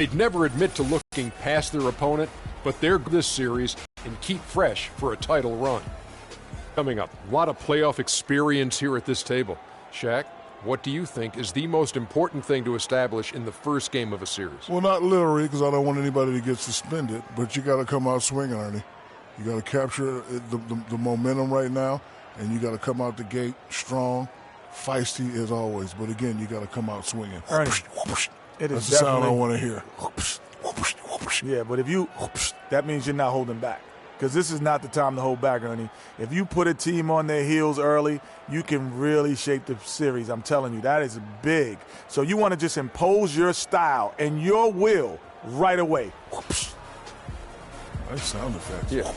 They'd never admit to looking past their opponent, but they're this series and keep fresh for a title run. Coming up, a lot of playoff experience here at this table. Shaq, what do you think is the most important thing to establish in the first game of a series? Well, not literally, because I don't want anybody to get suspended, but you got to come out swinging, Ernie. You got to capture the momentum right now, and you got to come out the gate strong, feisty as always. But again, you got to come out swinging. Ernie, it is That's the sound I want to hear. Yeah, but if you, that means you're not holding back. Because this is not the time to hold back, Ernie. If you put a team on their heels early, you can really shape the series. I'm telling you, that is big. So you want to just impose your style and your will right away. Nice sound effects. Yeah.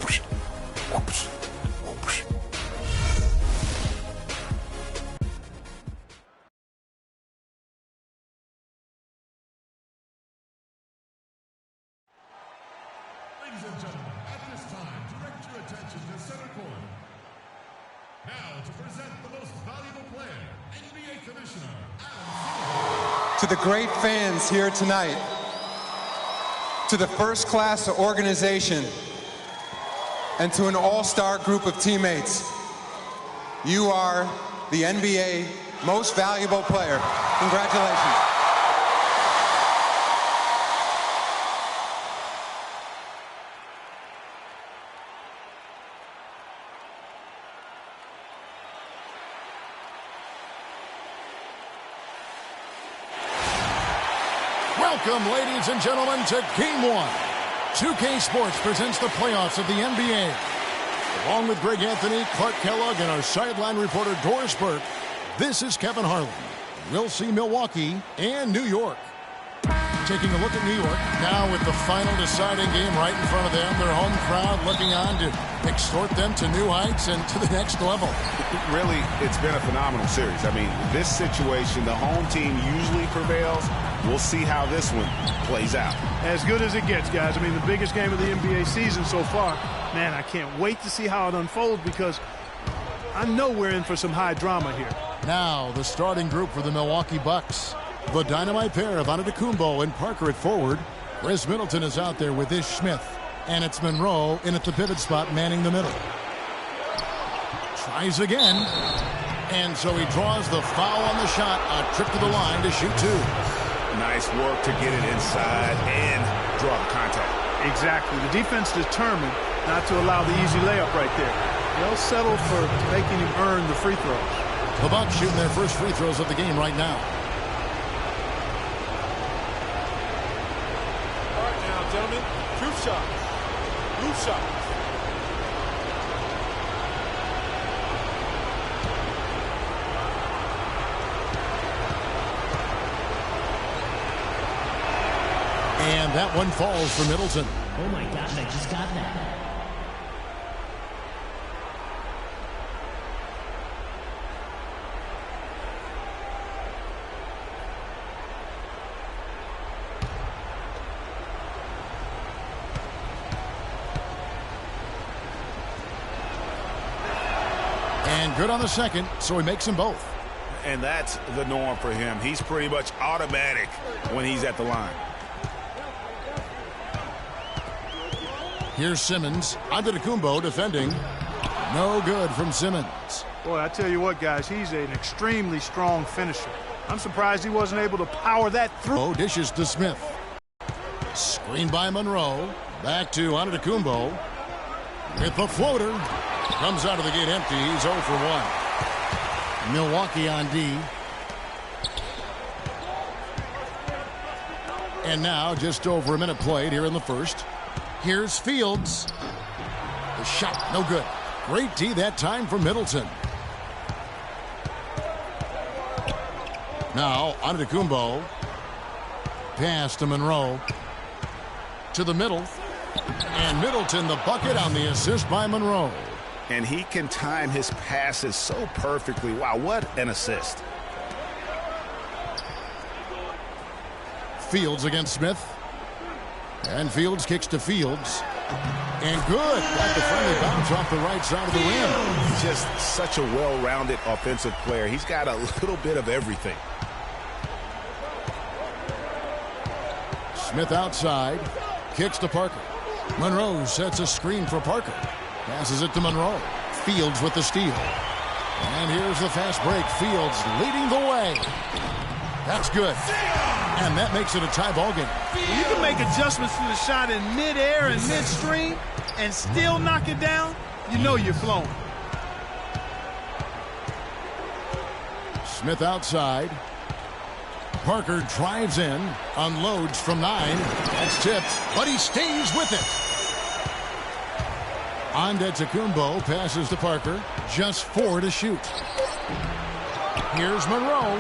Ladies and gentlemen, at this time, direct your attention to center court. Now to present the most valuable player, NBA Commissioner Adam Silver. To the great fans here tonight, to the first-class organization, and to an all-star group of teammates, you are the NBA most valuable player. Congratulations. Welcome, ladies and gentlemen, to Game 1. 2K Sports presents the playoffs of the NBA. Along with Greg Anthony, Clark Kellogg, and our sideline reporter Doris Burke, this is Kevin Harlan. We'll see Milwaukee and New York. Taking a look at New York, now with the final deciding game right in front of them, their home crowd looking on to extort them to new heights and to the next level. Really, it's been a phenomenal series. I mean, this situation, the home team usually prevails. We'll see how this one plays out. As good as it gets, guys. I mean, the biggest game of the NBA season so far. Man, I can't wait to see how it unfolds because I know we're in for some high drama here. Now, the starting group for the Milwaukee Bucks. The dynamite pair of Antetokounmpo and Parker at forward. Chris Middleton is out there with Ish Smith. And it's Monroe in at the pivot spot, manning the middle. Tries again. And so he draws the foul on the shot. A trip to the line to shoot two. Nice work to get it inside and draw the contact. Exactly. The defense determined not to allow the easy layup right there. They'll settle for making him earn the free throws. The Bucks shooting their first free throws of the game right now. All right now, gentlemen, truth shots. Loose shots. And that one falls for Middleton. Oh my gosh, I just got that. And good on the second, so he makes them both. And that's the norm for him. He's pretty much automatic when he's at the line. Here's Simmons. Antetokounmpo defending. No good from Simmons. Boy, I tell you what, guys, he's an extremely strong finisher. I'm surprised he wasn't able to power that through. Oh, dishes to Smith. Screen by Monroe. Back to Antetokounmpo. With the floater. Comes out of the gate empty. He's 0 for 1. Milwaukee on D. And now just over a minute played here in the first. Here's Fields. The shot, no good. Great D that time from Middleton. Now, Antetokounmpo. Pass to Monroe. To the middle. And Middleton the bucket on the assist by Monroe. And he can time his passes so perfectly. Wow, what an assist. Fields against Smith. And Fields kicks to Fields. And good. Got the friendly bounce off the right side of the rim. He's just such a well-rounded offensive player. He's got a little bit of everything. Smith outside. Kicks to Parker. Monroe sets a screen for Parker. Passes it to Monroe. Fields with the steal. And here's the fast break. Fields leading the way. That's good. And that makes it a tie ball game. When you can make adjustments to the shot in midair and midstream and still knock it down, you know you're flowing. Smith outside. Parker drives in, unloads from 9. That's tipped, but he stays with it. Antetokounmpo passes to Parker. Just 4 to shoot. Here's Monroe.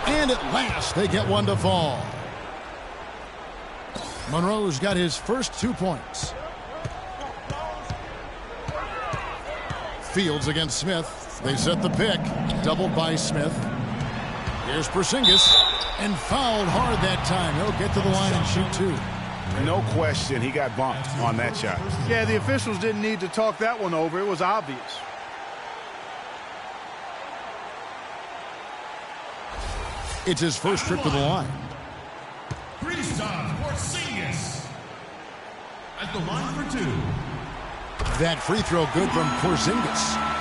And at last, they get one to fall. Monroe's got his first 2 points. Fields against Smith. They set the pick. Doubled by Smith. Here's Porzingis. And fouled hard that time. He'll get to the line and shoot 2. No question, he got bumped on that shot. Yeah, the officials didn't need to talk that one over. It was obvious. It's his first trip to the line. Kristaps Porzingis at the line for 2. That free throw good from Porzingis.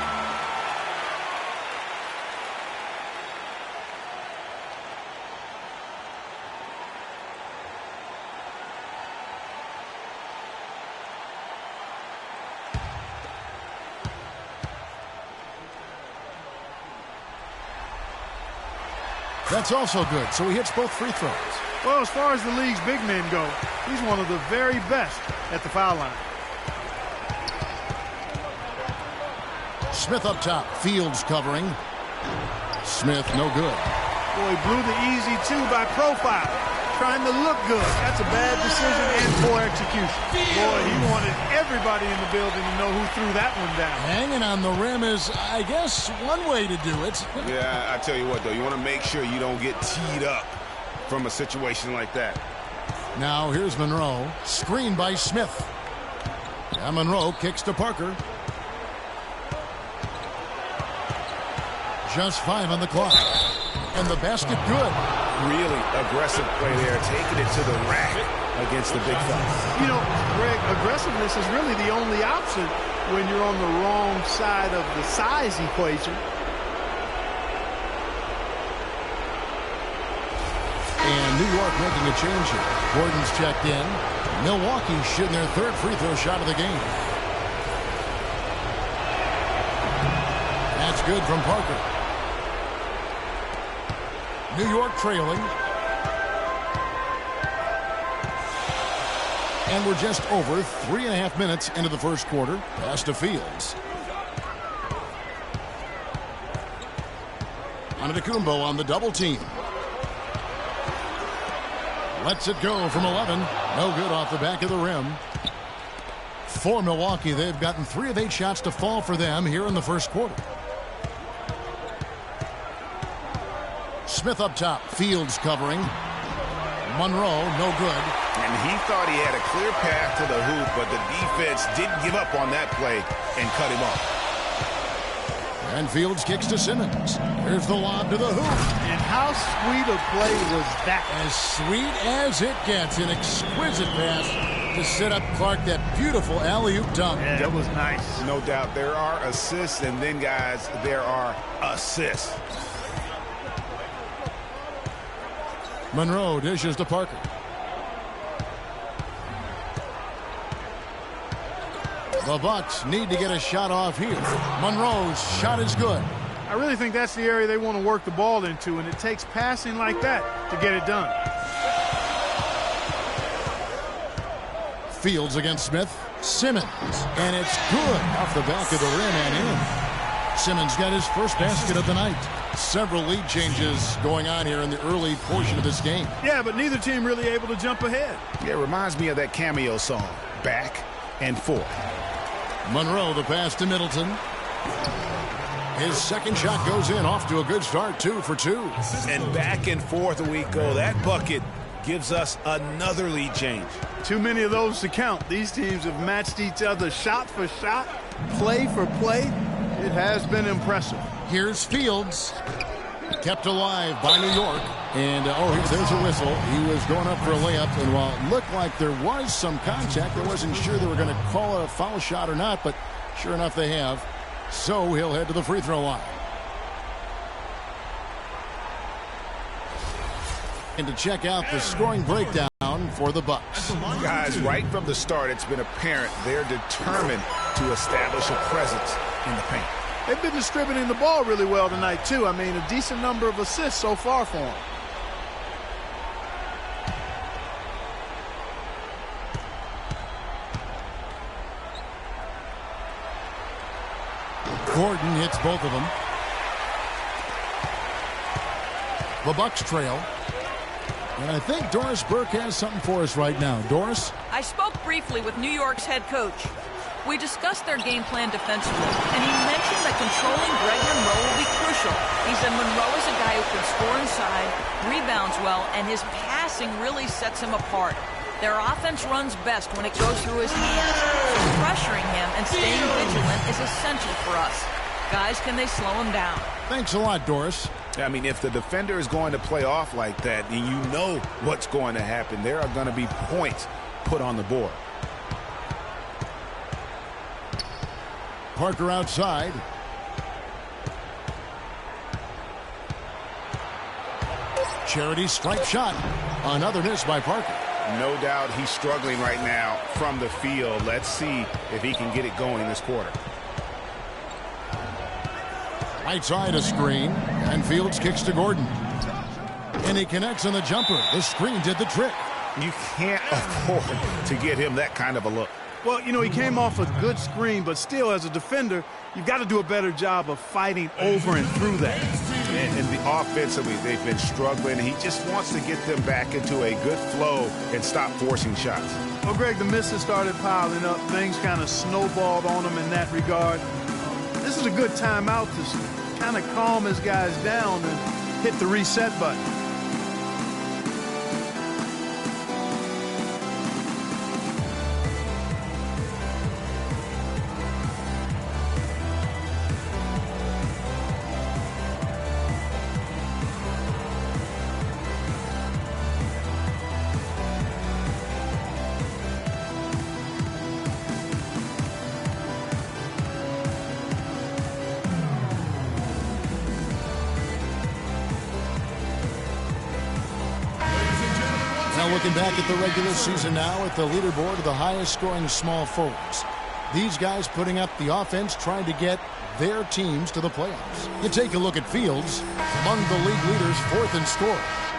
That's also good, so he hits both free throws. Well, as far as the league's big men go, he's one of the very best at the foul line. Smith up top. Fields covering. Smith, no good. Boy, he blew the easy 2 by profile. Trying to look good. That's a bad decision and poor execution. Boy, he wanted everybody in the building to know who threw that one down. Hanging on the rim is, I guess, one way to do it. Yeah, I tell you what, though, you want to make sure you don't get teed up from a situation like that. Now here's Monroe. Screened by Smith. And Monroe kicks to Parker. Just 5 on the clock. And the basket good. Really aggressive play there, taking it to the rack against the big fella. You know, Greg, aggressiveness is really the only option when you're on the wrong side of the size equation. And New York making a change here. Gordon's checked in. Milwaukee shooting their 3rd free throw shot of the game. That's good from Parker. New York trailing. And we're just over 3.5 minutes into the first quarter. Pass to Fields. Antetokounmpo on the double team. Lets it go from 11. No good off the back of the rim. For Milwaukee, they've gotten 3 of 8 shots to fall for them here in the first quarter. Smith up top. Fields covering. Monroe, no good. And he thought he had a clear path to the hoop, but the defense didn't give up on that play and cut him off. And Fields kicks to Simmons. Here's the lob to the hoop. And how sweet a play was that? As sweet as it gets. An exquisite pass to set up Clark. That beautiful alley-oop dunk. Yeah, that was nice. No doubt. There are assists, and then, guys, there are assists. Monroe dishes to Parker. The Bucks need to get a shot off here. Monroe's shot is good. I really think that's the area they want to work the ball into, and it takes passing like that to get it done. Fields against Smith. Simmons. And it's good off the back of the rim and in. Simmons got his first basket of the night. Several lead changes going on here in the early portion of this game. Yeah, but neither team really able to jump ahead. Yeah, it reminds me of that Cameo song, Back and Forth. Monroe, the pass to Middleton. His second shot goes in, off to a good start, 2 for 2. And back and forth we go. That bucket gives us another lead change. Too many of those to count. These teams have matched each other shot for shot, play for play. It has been impressive. Here's Fields. Kept alive by New York. And, there's a whistle. He was going up for a layup. And while it looked like there was some contact, I wasn't sure they were going to call a foul shot or not. But sure enough, they have. So he'll head to the free throw line. And to check out the scoring breakdown for the Bucks. Guys, right from the start, it's been apparent they're determined to establish a presence in the paint. They've been distributing the ball really well tonight, too. I mean, a decent number of assists so far for them. Gordon hits both of them. The Bucks trail. And I think Doris Burke has something for us right now. Doris? I spoke briefly with New York's head coach. We discussed their game plan defensively, and he mentioned that controlling Greg Monroe will be crucial. He said Monroe is a guy who can score inside, rebounds well, and his passing really sets him apart. Their offense runs best when it goes through his hands. So pressuring him and staying vigilant is essential for us. Guys, can they slow him down? Thanks a lot, Doris. I mean, if the defender is going to play off like that, and you know what's going to happen, there are going to be points put on the board. Parker outside. Charity strike shot. Another miss by Parker. No doubt he's struggling right now from the field. Let's see if he can get it going this quarter. Right side a screen, and Fields kicks to Gordon. And he connects on the jumper. The screen did the trick. You can't afford to get him that kind of a look. Well, you know, he came off a good screen, but still, as a defender, you've got to do a better job of fighting over and through that. And the offensively, they've been struggling. He just wants to get them back into a good flow and stop forcing shots. Well, Greg, the misses started piling up. Things kind of snowballed on him in that regard. This is a good timeout to kind of calm his guys down and hit the reset button. Looking back at the regular season now at the leaderboard of the highest scoring small forwards. These guys putting up the offense trying to get their teams to the playoffs. You take a look at Fields, among the league leaders, fourth in scoring.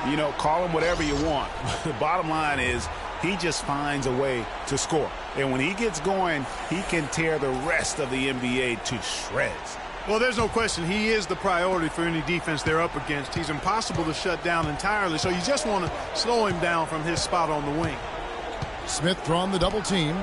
You know, call him whatever you want. The bottom line is he just finds a way to score. And when he gets going, he can tear the rest of the NBA to shreds. Well, there's no question he is the priority for any defense they're up against. He's impossible to shut down entirely, so you just want to slow him down from his spot on the wing. Smith drawn the double team.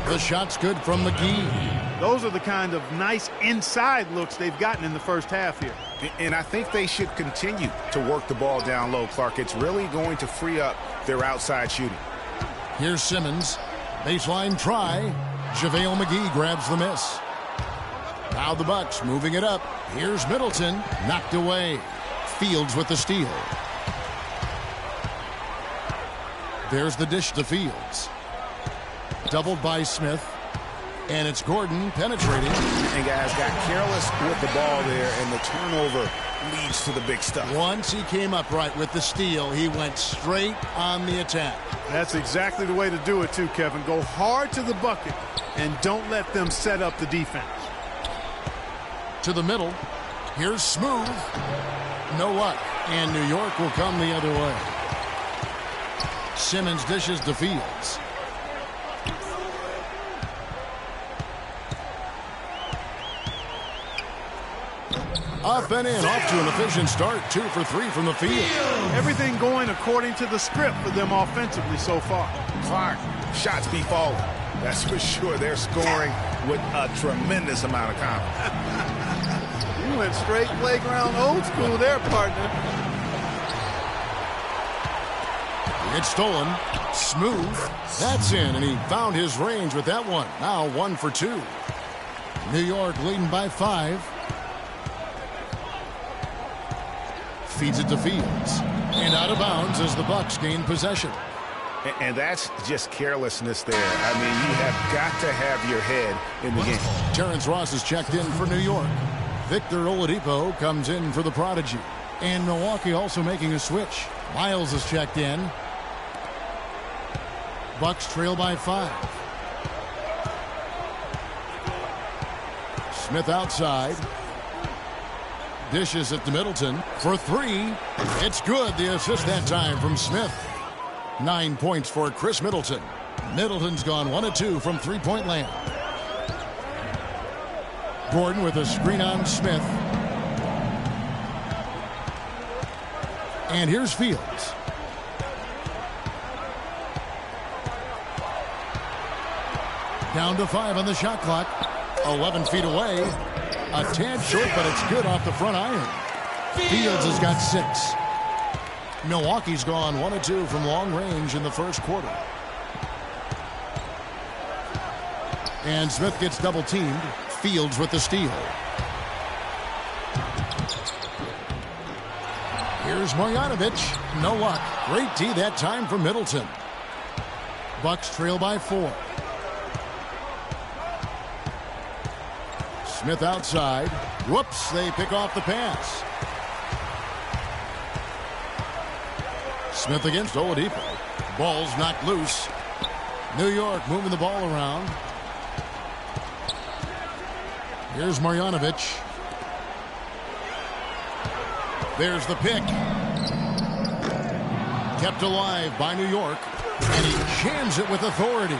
The shot's good from McGee. Those are the kind of nice inside looks they've gotten in the first half here. And I think they should continue to work the ball down low, Clark. It's really going to free up their outside shooting. Here's Simmons. Baseline try. JaVale McGee grabs the miss. Now the Bucks moving it up. Here's Middleton. Knocked away. Fields with the steal. There's the dish to Fields. Doubled by Smith. And it's Gordon penetrating. And guys got careless with the ball there, and the turnover leads to the big stuff. Once he came up right with the steal, he went straight on the attack. That's exactly the way to do it too, Kevin. Go hard to the bucket and don't let them set up the defense. To the middle. Here's Smooth. No luck. And New York will come the other way. Simmons dishes to Fields. Up and in, off to an efficient start. 2 for 3 from the field. Everything going according to the script for them offensively so far. Clark, shots be falling. That's for sure. They're scoring with a tremendous amount of confidence. You went straight playground old school there, partner. It's stolen. Smooth. That's in, and he found his range with that one. Now 1 for 2. New York leading by 5. feeds it to Fields. And out of bounds as the Bucks gain possession. And that's just carelessness there. I mean, you have got to have your head in the game. Terrence Ross is checked in for New York. Victor Oladipo comes in for the Prodigy. And Milwaukee also making a switch. Miles is checked in. Bucks trail by 5. Smith outside. Dishes it to Middleton for 3. It's good. The assist that time from Smith. 9 points for Chris Middleton. Middleton's gone 1 of 2 from three-point land. Gordon with a screen on Smith. And here's Fields. Down to 5 on the shot clock. 11 feet away. A tad short, but it's good off the front iron. Fields has got 6. Milwaukee's gone 1 of 2 from long range in the first quarter. And Smith gets double teamed. Fields with the steal. Here's Marjanovic. No luck. Great D that time from Middleton. Bucks trail by 4. Smith outside. Whoops, they pick off the pass. Smith against Oladipo. Ball's knocked loose. New York moving the ball around. Here's Marjanovic. There's the pick. Kept alive by New York. And he jams it with authority.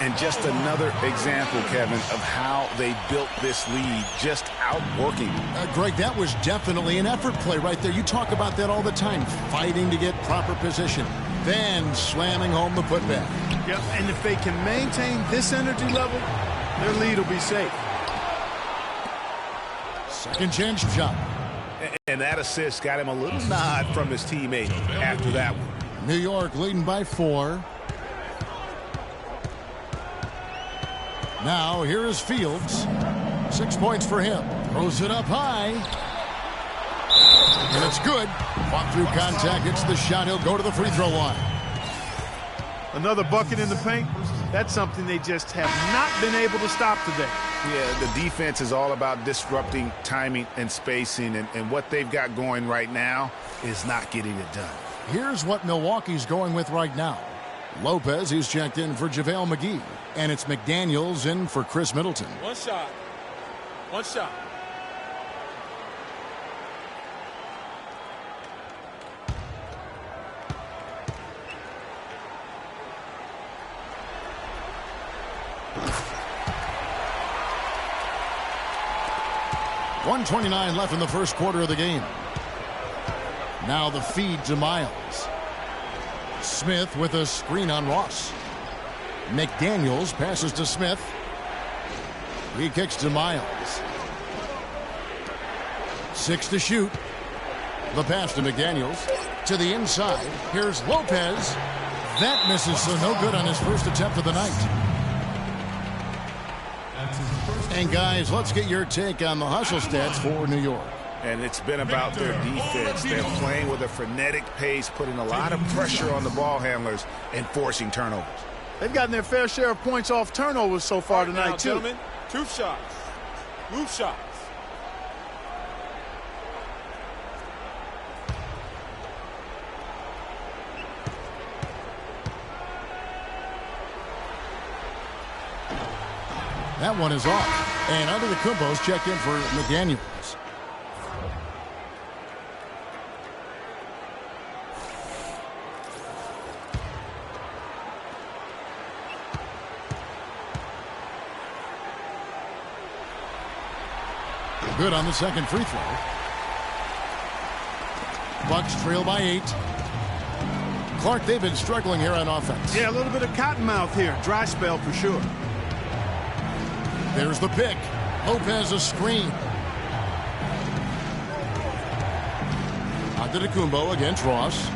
And just another example, Kevin, of how they built this lead, just outworking. Greg, that was definitely an effort play right there. You talk about that all the time, fighting to get proper position, then slamming home the putback. Yep, and if they can maintain this energy level, their lead will be safe. Second chance shot. And that assist got him a little nod from his teammate after that one. New York leading by 4. Now, here is Fields. 6 points for him. Throws it up high. And it's good. Fought through contact. Hits the shot. He'll go to the free throw line. Another bucket in the paint. That's something they just have not been able to stop today. Yeah, the defense is all about disrupting timing and spacing. And what they've got going right now is not getting it done. Here's what Milwaukee's going with right now. Lopez, he's checked in for JaVale McGee. And it's McDaniels in for Chris Middleton. One shot. One shot. .129 left in the first quarter of the game. Now the feed to Miles. Smith with a screen on Ross. McDaniels passes to Smith. He kicks to Miles. 6 to shoot. The pass to McDaniels. To the inside. Here's Lopez. That misses, so no good on his first attempt of the night. And guys, let's get your take on the hustle stats for New York. And it's been about their defense. They're playing with a frenetic pace, putting a lot of pressure on the ball handlers and forcing turnovers. They've gotten their fair share of points off turnovers so far tonight, now, too. Gentlemen, 2 shots. Move shots. That one is off. And Antetokounmpo's checked in for McDaniels. Good on the second free throw. Bucks trail by 8. Clark, they've been struggling here on offense. Yeah, a little bit of cottonmouth here. Dry spell for sure. There's the pick. Lopez a screen. Antetokounmpo against Ross.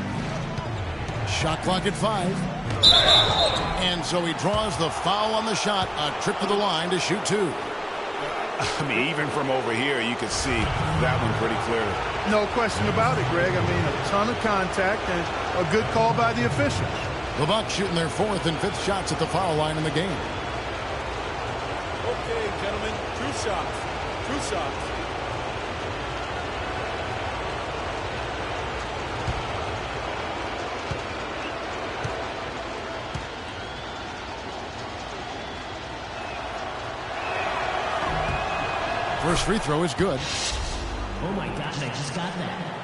Shot clock at 5. And so he draws the foul on the shot. A trip to the line to shoot 2. I mean, even from over here, you could see that one pretty clearly. No question about it, Greg. I mean, a ton of contact and a good call by the official. The Bucks shooting their 4th and 5th shots at the foul line in the game. Okay, gentlemen, 2 shots. 2 shots. First free throw is good. Oh my gosh, I just got that.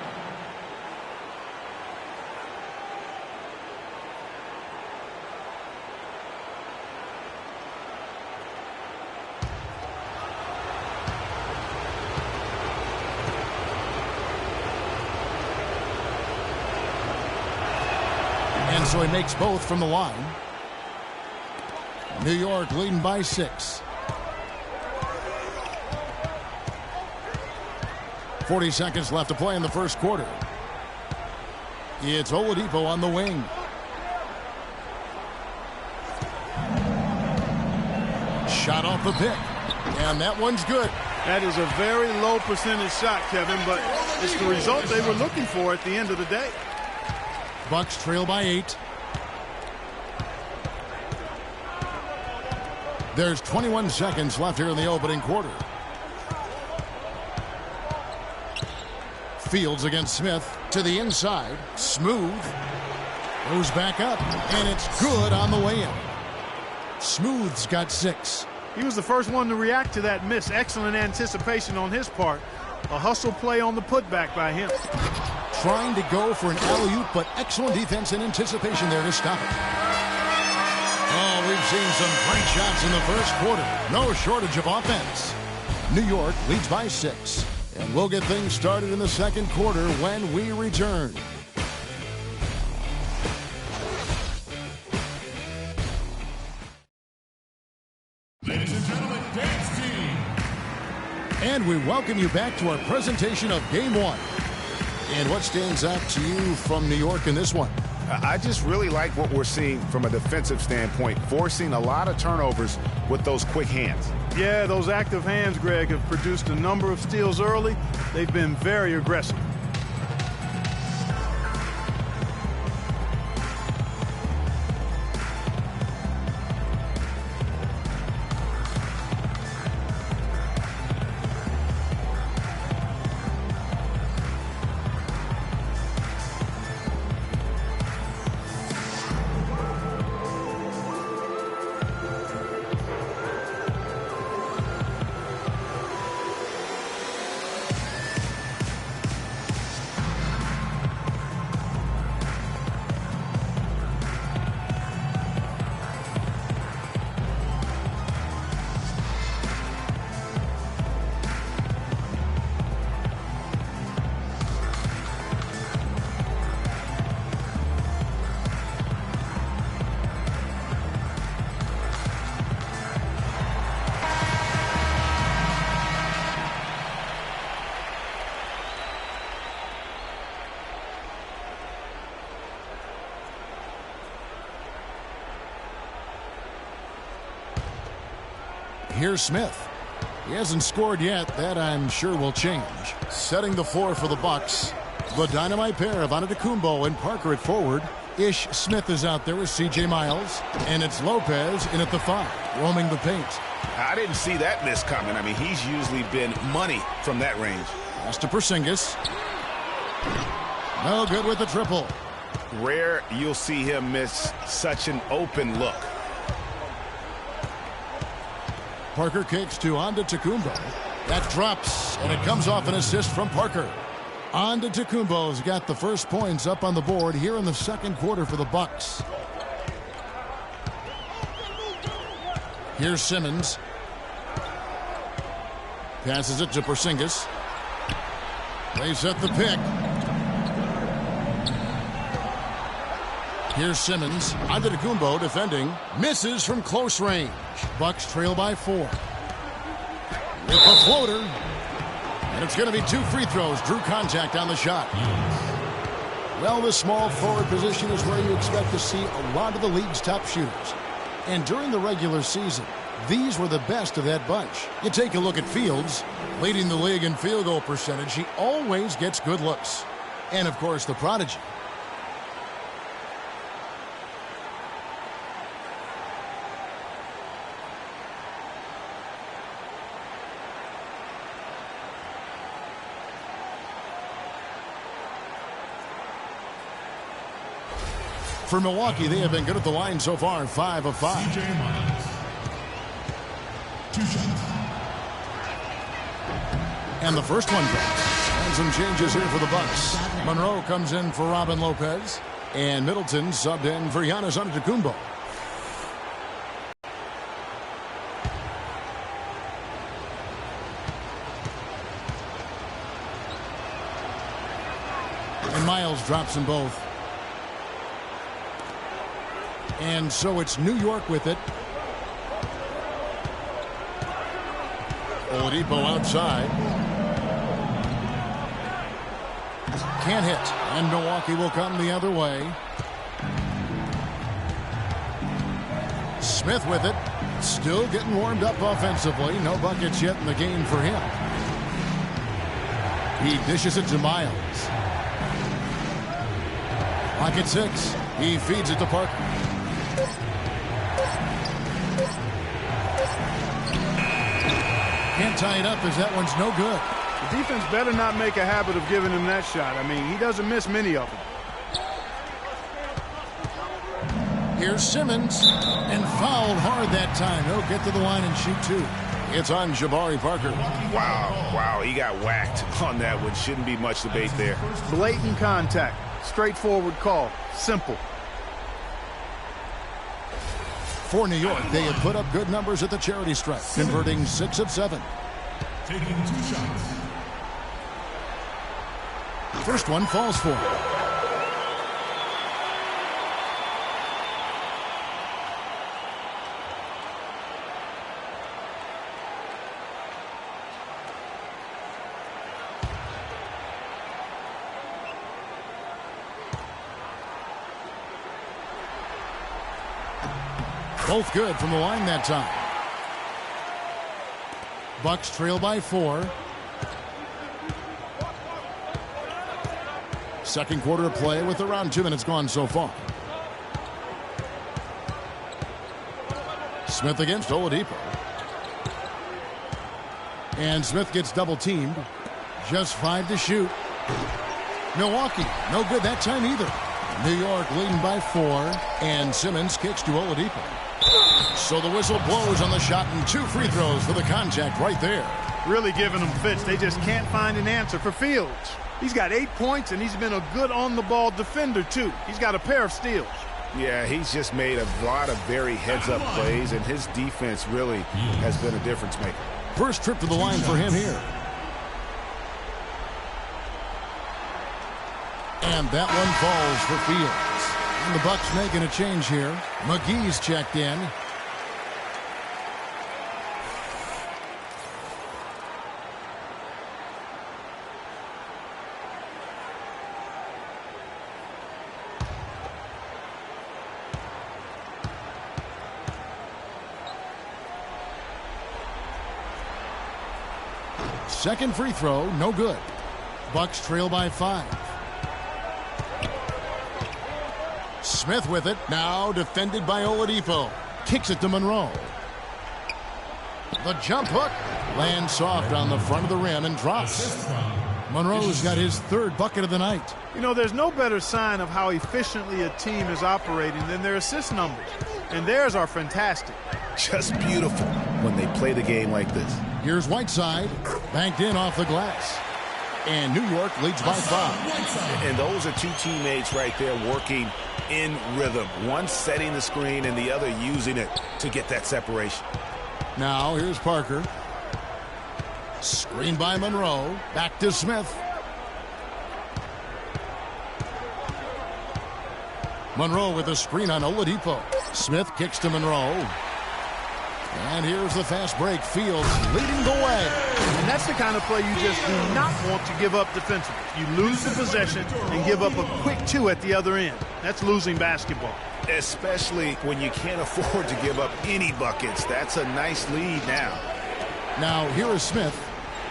And so he makes both from the line. New York leading by 6. 40 seconds left to play in the first quarter. It's Oladipo on the wing. Shot off the pick. And that one's good. That is a very low percentage shot, Kevin, but it's the result they were looking for at the end of the day. Bucks trail by 8. There's 21 seconds left here in the opening quarter. Fields against Smith to the inside. Smooth. Goes back up. And it's good on the way in. Smooth's got 6. He was the first one to react to that miss. Excellent anticipation on his part. A hustle play on the putback by him. Trying to go for an alley-oop, but excellent defense and anticipation there to stop it. Oh, we've seen some great shots in the first quarter. No shortage of offense. New York leads by 6. And we'll get things started in the second quarter when we return. Ladies and gentlemen, dance team. And we welcome you back to our presentation of Game 1. And what stands out to you from New York in this one? I just really like what we're seeing from a defensive standpoint, forcing a lot of turnovers with those quick hands. Yeah, those active hands, Greg, have produced a number of steals early. They've been very aggressive. Here's Smith. He hasn't scored yet. That, I'm sure, will change. Setting the floor for the Bucks. The dynamite pair of Antetokounmpo and Parker at forward. Ish Smith is out there with C.J. Miles. And it's Lopez in at the 5, roaming the paint. I didn't see that miss coming. I mean, he's usually been money from that range. Pass to Porzingis. No good with the triple. Rare you'll see him miss such an open look. Parker kicks to Antetokounmpo. That drops, and it comes off an assist from Parker. Antetokounmpo's got the first points up on the board here in the second quarter for the Bucks. Here's Simmons. Passes it to Porzingis. They set the pick. Here's Simmons. Antetokounmpo defending. Misses from close range. Bucks trail by 4. With the floater. And it's going to be 2 free throws. Drew contact on the shot. Well, the small forward position is where you expect to see a lot of the league's top shooters. And during the regular season, these were the best of that bunch. You take a look at Fields, leading the league in field goal percentage. He always gets good looks. And, of course, the prodigy. For Milwaukee, they have been good at the line so far, 5 of 5. CJ Miles. 2 shots. And the first one drops. And some changes here for the Bucks. Monroe comes in for Robin Lopez. And Middleton subbed in for Giannis Antetokounmpo. And Miles drops them both. And so it's New York with it. Oladipo outside. Can't hit. And Milwaukee will come the other way. Smith with it. Still getting warmed up offensively. No buckets yet in the game for him. He dishes it to Miles. Clock at 6. He feeds it to Parker. Can't tie it up as that one's no good. The defense better not make a habit of giving him that shot. I mean, he doesn't miss many of them. Here's Simmons, and fouled hard that time. He'll get to the line and shoot 2. It's on Jabari Parker. Wow, he got whacked on that one. Shouldn't be much debate there. Blatant contact. Straightforward call. Simple. For New York, they have put up good numbers at the charity stripe, converting 6 of 7. Taking 2 shots. First one falls for him. Both good from the line that time. Bucks trail by 4. Second quarter of play with around 2 minutes gone so far. Smith against Oladipo. And Smith gets double teamed. Just 5 to shoot. Milwaukee, no good that time either. New York leading by 4. And Simmons kicks to Oladipo. So the whistle blows on the shot and 2 free throws for the contact right there. Really giving them fits. They just can't find an answer for Fields. He's got 8 points, and he's been a good on-the-ball defender, too. He's got a pair of steals. Yeah, he's just made a lot of very heads-up plays, and his defense really has been a difference maker. First trip to the line for him here. And that one falls for Fields. And the Bucks making a change here. McGee's checked in. Second free throw, no good. Bucks trail by 5. Smith with it, now defended by Oladipo. Kicks it to Monroe. The jump hook lands soft on the front of the rim and drops. Monroe's got his 3rd bucket of the night. You know, there's no better sign of how efficiently a team is operating than their assist numbers. And theirs are fantastic. Just beautiful when they play the game like this. Here's Whiteside, banked in off the glass. And New York leads by 5. And those are 2 teammates right there working in rhythm. One setting the screen and the other using it to get that separation. Now here's Parker. Screen by Monroe. Back to Smith. Monroe with a screen on Oladipo. Smith kicks to Monroe. And here's the fast break. Fields leading the way. And that's the kind of play you just do not want to give up defensively. You lose the possession and give up a quick 2 at the other end. That's losing basketball. Especially when you can't afford to give up any buckets. That's a nice lead now. Now, here is Smith.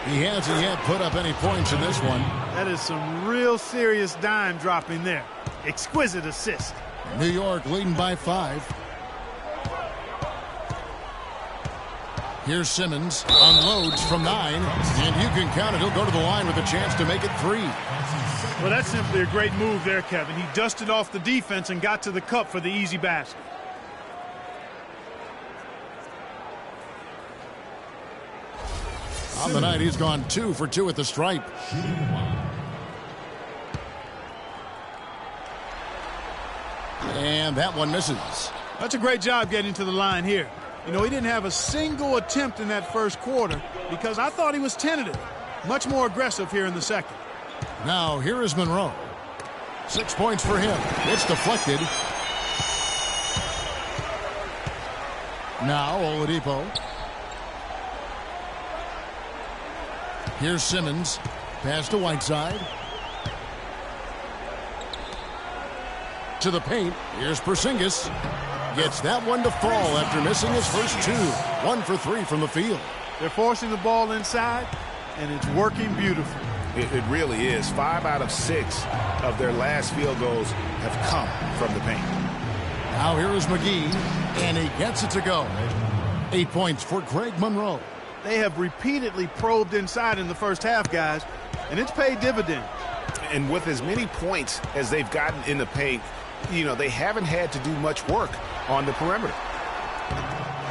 He hasn't yet put up any points in this one. That is some real serious dime dropping there. Exquisite assist. New York leading by 5. Here's Simmons, unloads from 9, and you can count it. He'll go to the line with a chance to make it 3. Well, that's simply a great move there, Kevin. He dusted off the defense and got to the cup for the easy basket. On the night, he's gone 2 for 2 at the stripe. And that one misses. That's a great job getting to the line here. You know, he didn't have a single attempt in that first quarter because I thought he was tentative. Much more aggressive here in the second. Now, here is Monroe. 6 points for him. It's deflected. Now, Oladipo. Here's Simmons. Pass to Whiteside. To the paint. Here's Porzingis. Gets that one to fall after missing his first 2. 1 for 3 from the field. They're forcing the ball inside, and it's working beautifully. It really is. 5 out of 6 of their last field goals have come from the paint. Now here is McGee, and he gets it to go. 8 points for Greg Monroe. They have repeatedly probed inside in the first half, guys, and it's paid dividends. And with as many points as they've gotten in the paint, you know, they haven't had to do much work on the perimeter.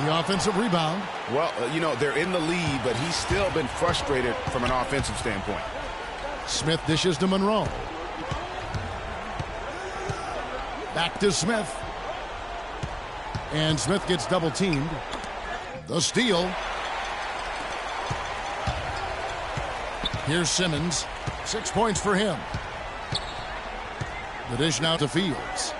The offensive rebound. Well, you know, they're in the lead, but he's still been frustrated from an offensive standpoint. Smith dishes to Monroe. Back to Smith. And Smith gets double teamed. The steal. Here's Simmons. 6 points for him. The dish now to Fields.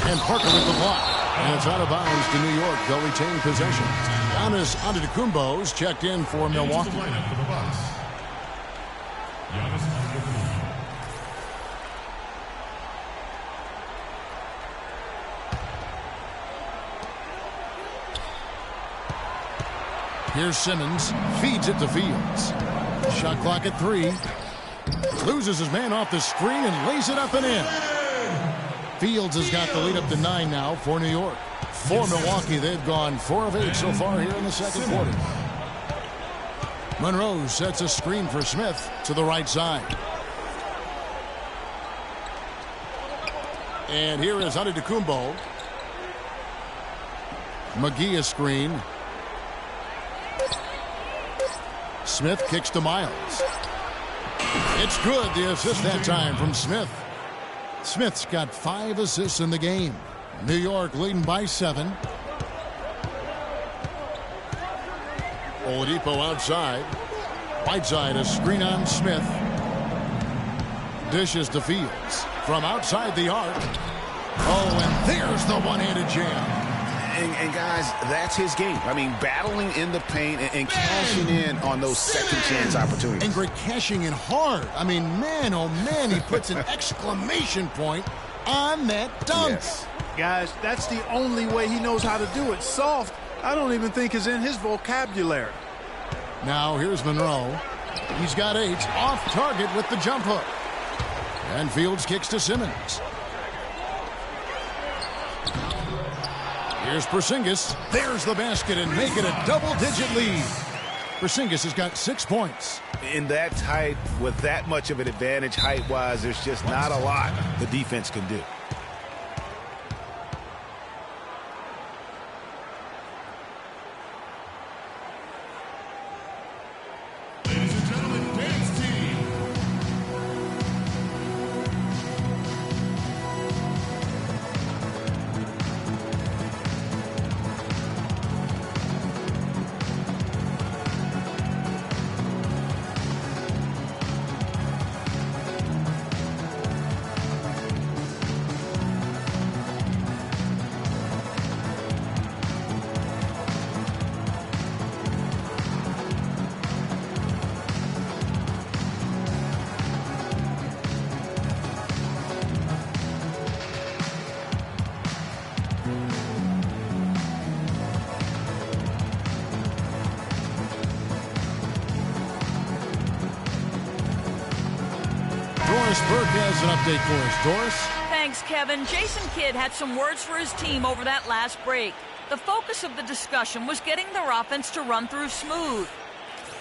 And Parker with the block. And it's out of bounds to New York. They'll retain possession. Giannis Antetokounmpo's checked in for Milwaukee. Here's Simmons. Feeds it to Fields. Shot clock at 3. Loses his man off the screen and lays it up and in. Fields has got the lead up to 9 now for New York. For Milwaukee, they've gone 4 of 8 so far here in the second quarter. Monroe sets a screen for Smith to the right side. And here is Antetokounmpo. McGee a screen. Smith kicks to Miles. It's good, the assist that time from Smith. Smith's got 5 assists in the game. New York leading by 7. Oladipo outside. Whiteside a screen on Smith. Dishes to Fields from outside the arc. Oh, and there's the one-handed jam. And guys, that's his game. I mean, battling in the paint and cashing in on those second chance opportunities. And Greg, cashing in hard. I mean, man, oh man, he puts an exclamation point on that dunk. Yes. Guys, that's the only way he knows how to do it. Soft, I don't even think is in his vocabulary. Now here's Monroe. He's got 8. Off target with the jump hook. And Fields kicks to Simmons. Here's Porzingis. There's the basket and make it a double-digit lead. Porzingis has got 6 points. In that tight, with that much of an advantage height-wise, there's just not a lot the defense can do. Doris Burke has an update for us. Doris? Thanks, Kevin. Jason Kidd had some words for his team over that last break. The focus of the discussion was getting their offense to run through smooth.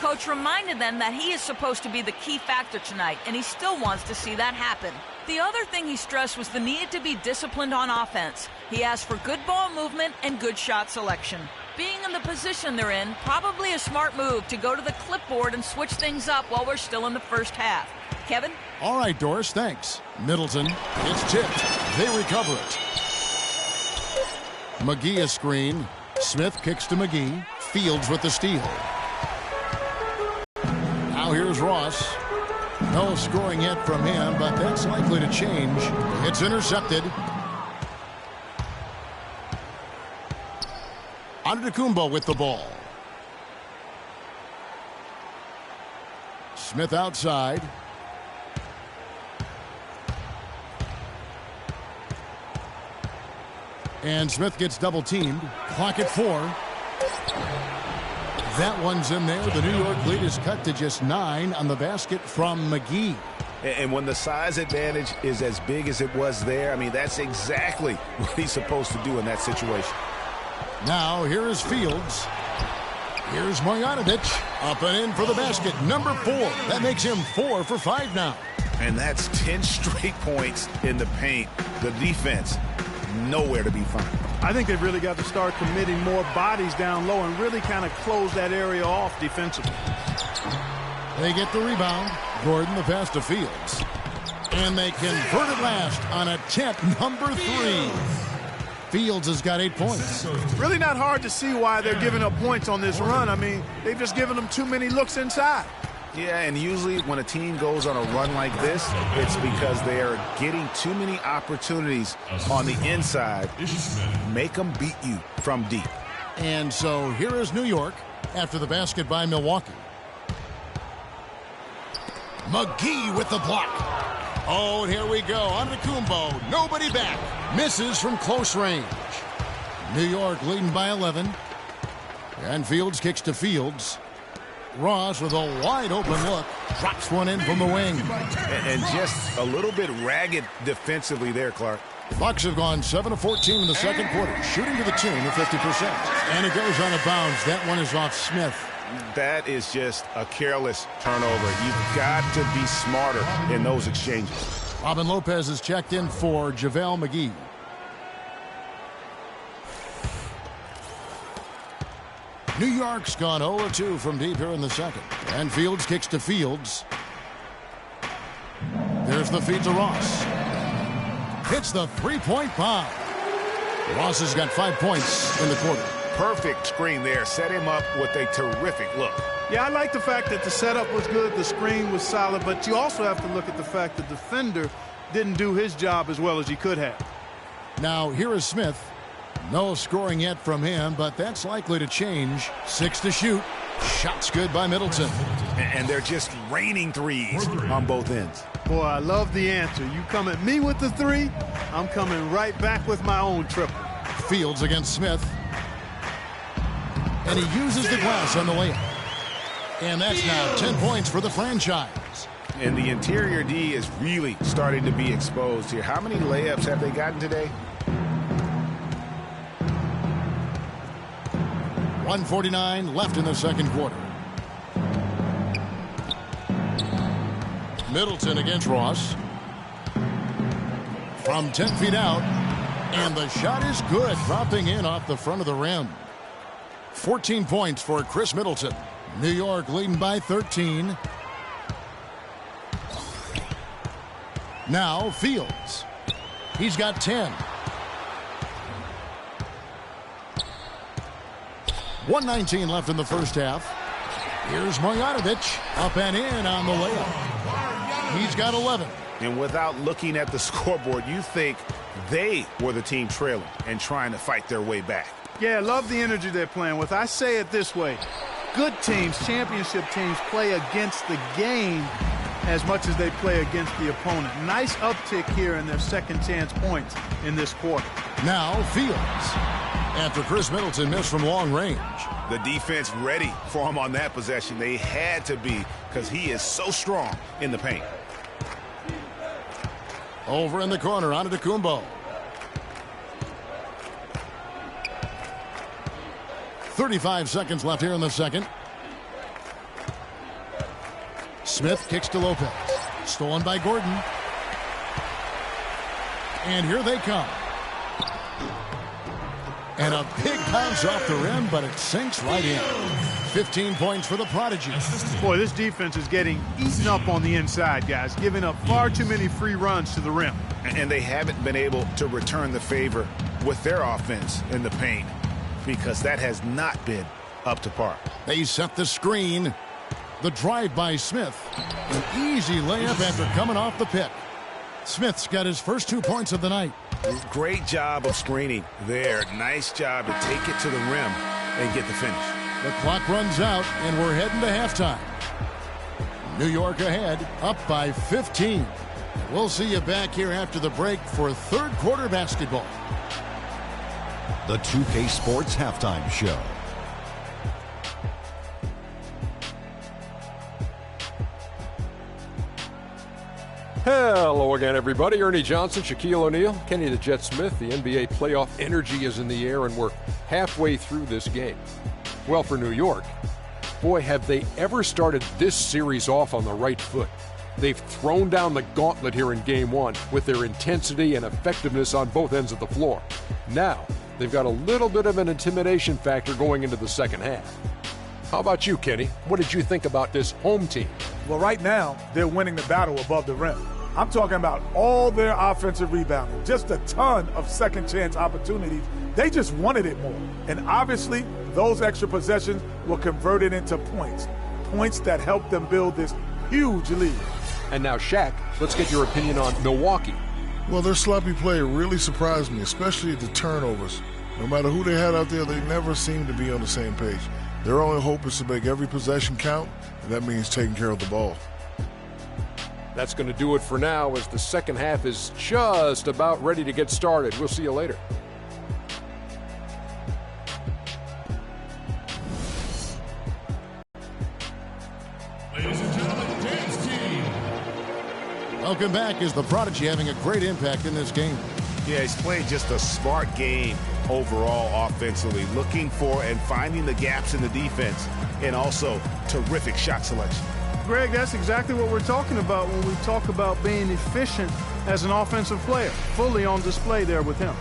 Coach reminded them that he is supposed to be the key factor tonight, and he still wants to see that happen. The other thing he stressed was the need to be disciplined on offense. He asked for good ball movement and good shot selection. Being in the position they're in, probably a smart move to go to the clipboard and switch things up while we're still in the first half. Kevin? All right, Doris, thanks. Middleton, it's tipped. They recover it. McGee a screen. Smith kicks to McGee. Fields with the steal. Now here's Ross. No scoring yet from him, but that's likely to change. It's intercepted. Antetokounmpo with the ball. Smith outside. And Smith gets double-teamed. Clock at 4. That one's in there. The New York lead is cut to just 9 on the basket from McGee. And when the size advantage is as big as it was there, I mean, that's exactly what he's supposed to do in that situation. Now, here is Fields. Here's Marjanovic. Up and in for the basket. Number 4. That makes him 4 for 5 now. And that's 10 straight points in the paint. The defense, nowhere to be found. I think they've really got to start committing more bodies down low and really kind of close that area off defensively. They get the rebound. Gordon the pass to Fields. And they convert it last on attempt number 3. Fields has got 8 points. Really not hard to see why they're giving up points on this run. I mean, they've just given them too many looks inside. Yeah, and usually when a team goes on a run like this, it's because they are getting too many opportunities on the inside. Make them beat you from deep. And so here is New York after the basket by Milwaukee. McGee with the block. Oh, and here we go. Antetokounmpo, nobody back. Misses from close range. New York leading by 11. And Fields kicks to Fields. Ross with a wide open look. Drops one in from the wing. And just a little bit ragged defensively there, Clark. Bucks have gone 7 of 14 in the second quarter, shooting to the tune of 50%. And it goes out of bounds. That one is off Smith. That is just a careless turnover. You've got to be smarter in those exchanges. Robin Lopez is checked in for JaVale McGee. New York's gone 0-2 from deep here in the second. And Fields kicks to Fields. There's the feed to Ross. Hits the three-point bomb. Ross has got 5 points in the quarter. Perfect screen there. Set him up with a terrific look. Yeah, I like the fact that the setup was good, the screen was solid, but you also have to look at the fact that the defender didn't do his job as well as he could have. Now, here is Smith. No scoring yet from him, but that's likely to change. 6 to shoot. Shots good by Middleton. And they're just raining threes on both ends. Boy, I love the answer. You come at me with the 3, I'm coming right back with my own triple. Fields against Smith. And he uses the glass on the layup. And that's now 10 points for the franchise. And the interior D is really starting to be exposed here. How many layups have they gotten today? 1:49 left in the second quarter. Middleton against Ross. From 10 feet out. And the shot is good, dropping in off the front of the rim. 14 points for Chris Middleton. New York leading by 13. Now Fields. He's got 10. 1:19 left in the first half. Here's Marjanovic. Up and in on the layup. He's got 11. And without looking at the scoreboard, you think they were the team trailing and trying to fight their way back. Yeah, I love the energy they're playing with. I say it this way. Good teams, championship teams, play against the game as much as they play against the opponent. Nice uptick here in their second chance points in this quarter. Now Fields. After Chris Middleton missed from long range. The defense ready for him on that possession. They had to be because he is so strong in the paint. Over in the corner, on to Kumbo. 35 seconds left here in the second. Smith kicks to Lopez. Stolen by Gordon. And here they come. And a big bounce off the rim, but it sinks right in. 15 points for the Prodigy. Boy, this defense is getting eaten up on the inside, guys, giving up far too many free runs to the rim. And they haven't been able to return the favor with their offense in the paint because that has not been up to par. They set the screen. The drive by Smith. An easy layup after coming off the pick. Smith's got his first 2 points of the night. Great job of screening there. Nice job to take it to the rim and get the finish. The clock runs out, and we're heading to halftime. New York ahead, up by 15. We'll see you back here after the break for third quarter basketball. The 2K Sports Halftime Show. Hello again, everybody. Ernie Johnson, Shaquille O'Neal, Kenny the Jet Smith. The NBA playoff energy is in the air, and we're halfway through this game. Well, for New York, boy, have they ever started this series off on the right foot. They've thrown down the gauntlet here in Game 1 with their intensity and effectiveness on both ends of the floor. Now, they've got a little bit of an intimidation factor going into the second half. How about you, Kenny? What did you think about this home team? Well, right now, they're winning the battle above the rim. I'm talking about all their offensive rebounding, just a ton of second chance opportunities. They just wanted it more. And obviously, those extra possessions were converted into points. Points that helped them build this huge lead. And now, Shaq, let's get your opinion on Milwaukee. Well, their sloppy play really surprised me, especially the turnovers. No matter who they had out there, they never seemed to be on the same page. Their only hope is to make every possession count, and that means taking care of the ball. That's going to do it for now, as the second half is just about ready to get started. We'll see you later. Ladies and gentlemen, dance team. Welcome back. Is the Prodigy having a great impact in this game? Yeah, he's played just a smart game overall offensively, looking for and finding the gaps in the defense, and also terrific shot selection. Greg, that's exactly what we're talking about when we talk about being efficient as an offensive player. Fully on display there with him.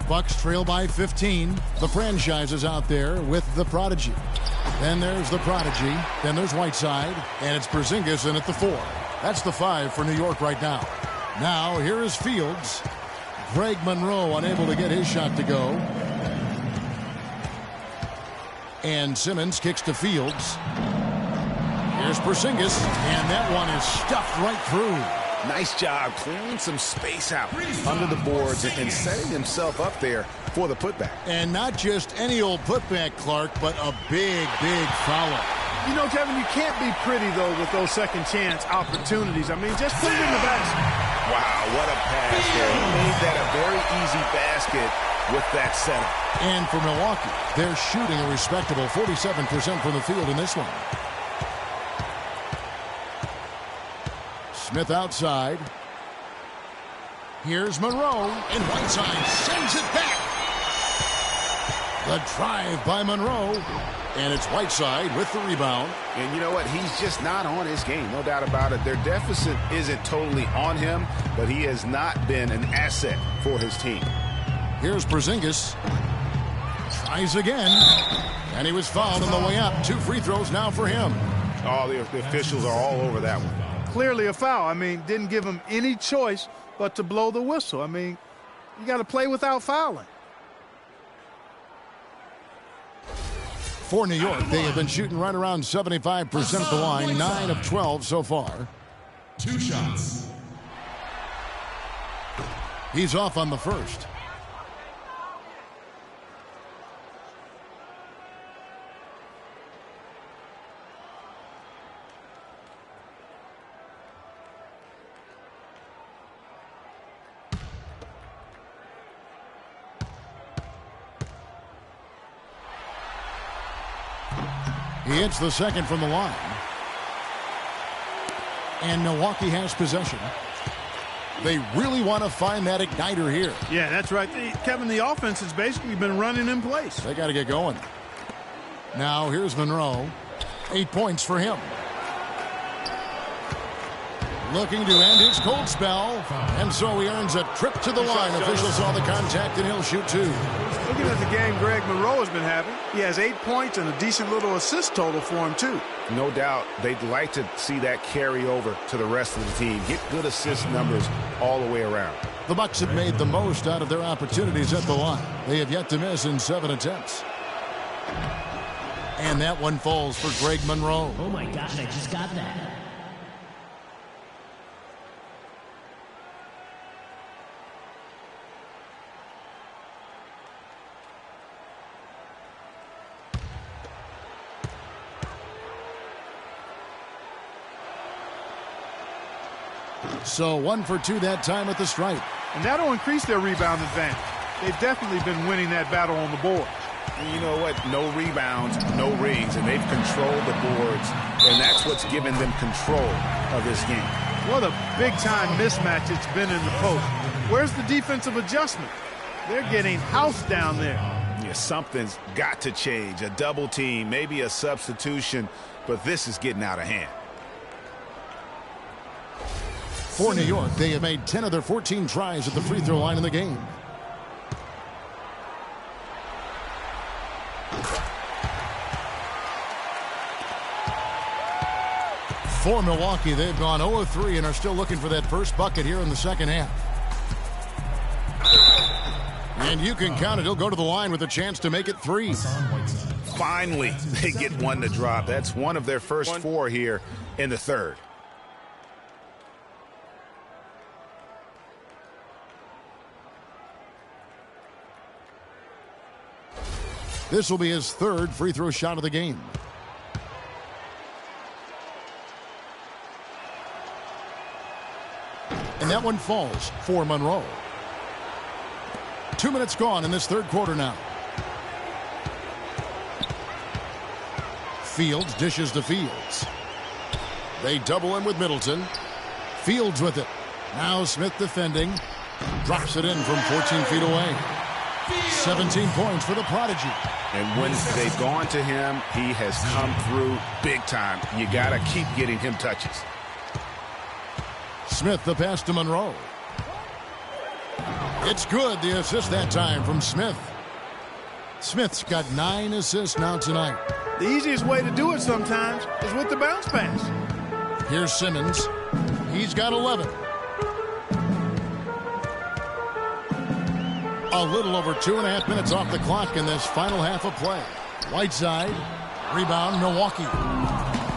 Bucks trail by 15. The franchise is out there with the Prodigy. Then there's the Prodigy. Then there's Whiteside. And it's Porzingis in at the 4. That's the 5 for New York right now. Now, here is Fields. Greg Monroe unable to get his shot to go. And Simmons kicks to Fields. Here's Porzingis. And that one is stuffed right through. Nice job clearing some space out under the boards and setting himself up there for the putback. And not just any old putback, Clark, but a big, big foul. You know, Kevin, you can't be pretty, though, with those second chance opportunities. I mean, just put it in the basket. Wow, what a pass there. He made that a very easy basket with that setup. And for Milwaukee, they're shooting a respectable 47% from the field in this one. Smith outside. Here's Monroe, and Whiteside sends it back. The drive by Monroe, and it's Whiteside with the rebound. And you know what? He's just not on his game, no doubt about it. Their deficit isn't totally on him, but he has not been an asset for his team. Here's Porzingis. Tries again. And he was fouled on the way up. 2 free throws now for him. Oh, the officials are all over that one. Clearly a foul. I mean, didn't give him any choice but to blow the whistle. I mean, you got to play without fouling. For New York, they have been shooting right around 75% at the line. 9 of 12 so far. 2 shots. He's off on the first. He hits the second from the line. And Milwaukee has possession. They really want to find that igniter here. Yeah, that's right. Kevin, the offense has basically been running in place. They got to get going. Now here's Monroe. 8 points for him. Looking to end his cold spell. And so he earns a trip to the line. Officials saw the contact and he'll shoot 2. Looking at the game Greg Monroe has been having, he has 8 points and a decent little assist total for him, too. No doubt they'd like to see that carry over to the rest of the team. Get good assist numbers all the way around. The Bucks have made the most out of their opportunities at the line. They have yet to miss in 7 attempts. And that one falls for Greg Monroe. Oh, my gosh, I just got that. So 1 for 2 that time at the stripe. And that'll increase their rebound advantage. They've definitely been winning that battle on the board. And you know what? No rebounds, no rings, and they've controlled the boards, and that's what's given them control of this game. What a big-time mismatch it's been in the post. Where's the defensive adjustment? They're getting housed down there. Yeah, something's got to change. A double team, maybe a substitution, but this is getting out of hand. For New York, they have made 10 of their 14 tries at the free throw line in the game. For Milwaukee, they've gone 0 of 3 and are still looking for that first bucket here in the second half. And you can count it. He'll go to the line with a chance to make it 3. Finally, they get one to drop. That's one of their first 4 here in the third. This will be his 3rd free throw shot of the game. And that one falls for Monroe. 2 minutes gone in this third quarter now. Fields dishes to Fields. They double him with Middleton. Fields with it. Now Smith defending. Drops it in from 14 feet away. 17 points for the prodigy. And when they've gone to him, he has come through big time. You got to keep getting him touches. Smith the pass to Monroe. It's good, the assist that time from Smith. Smith's got 9 assists now tonight. The easiest way to do it sometimes is with the bounce pass. Here's Simmons. He's got 11. A little over 2.5 minutes off the clock in this final half of play. Whiteside, rebound, Milwaukee.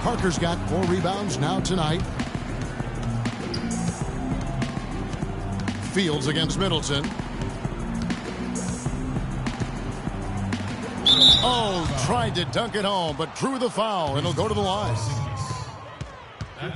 Parker's got 4 rebounds now tonight. Fields against Middleton. Oh, tried to dunk it home, but drew the foul, and he'll go to the line.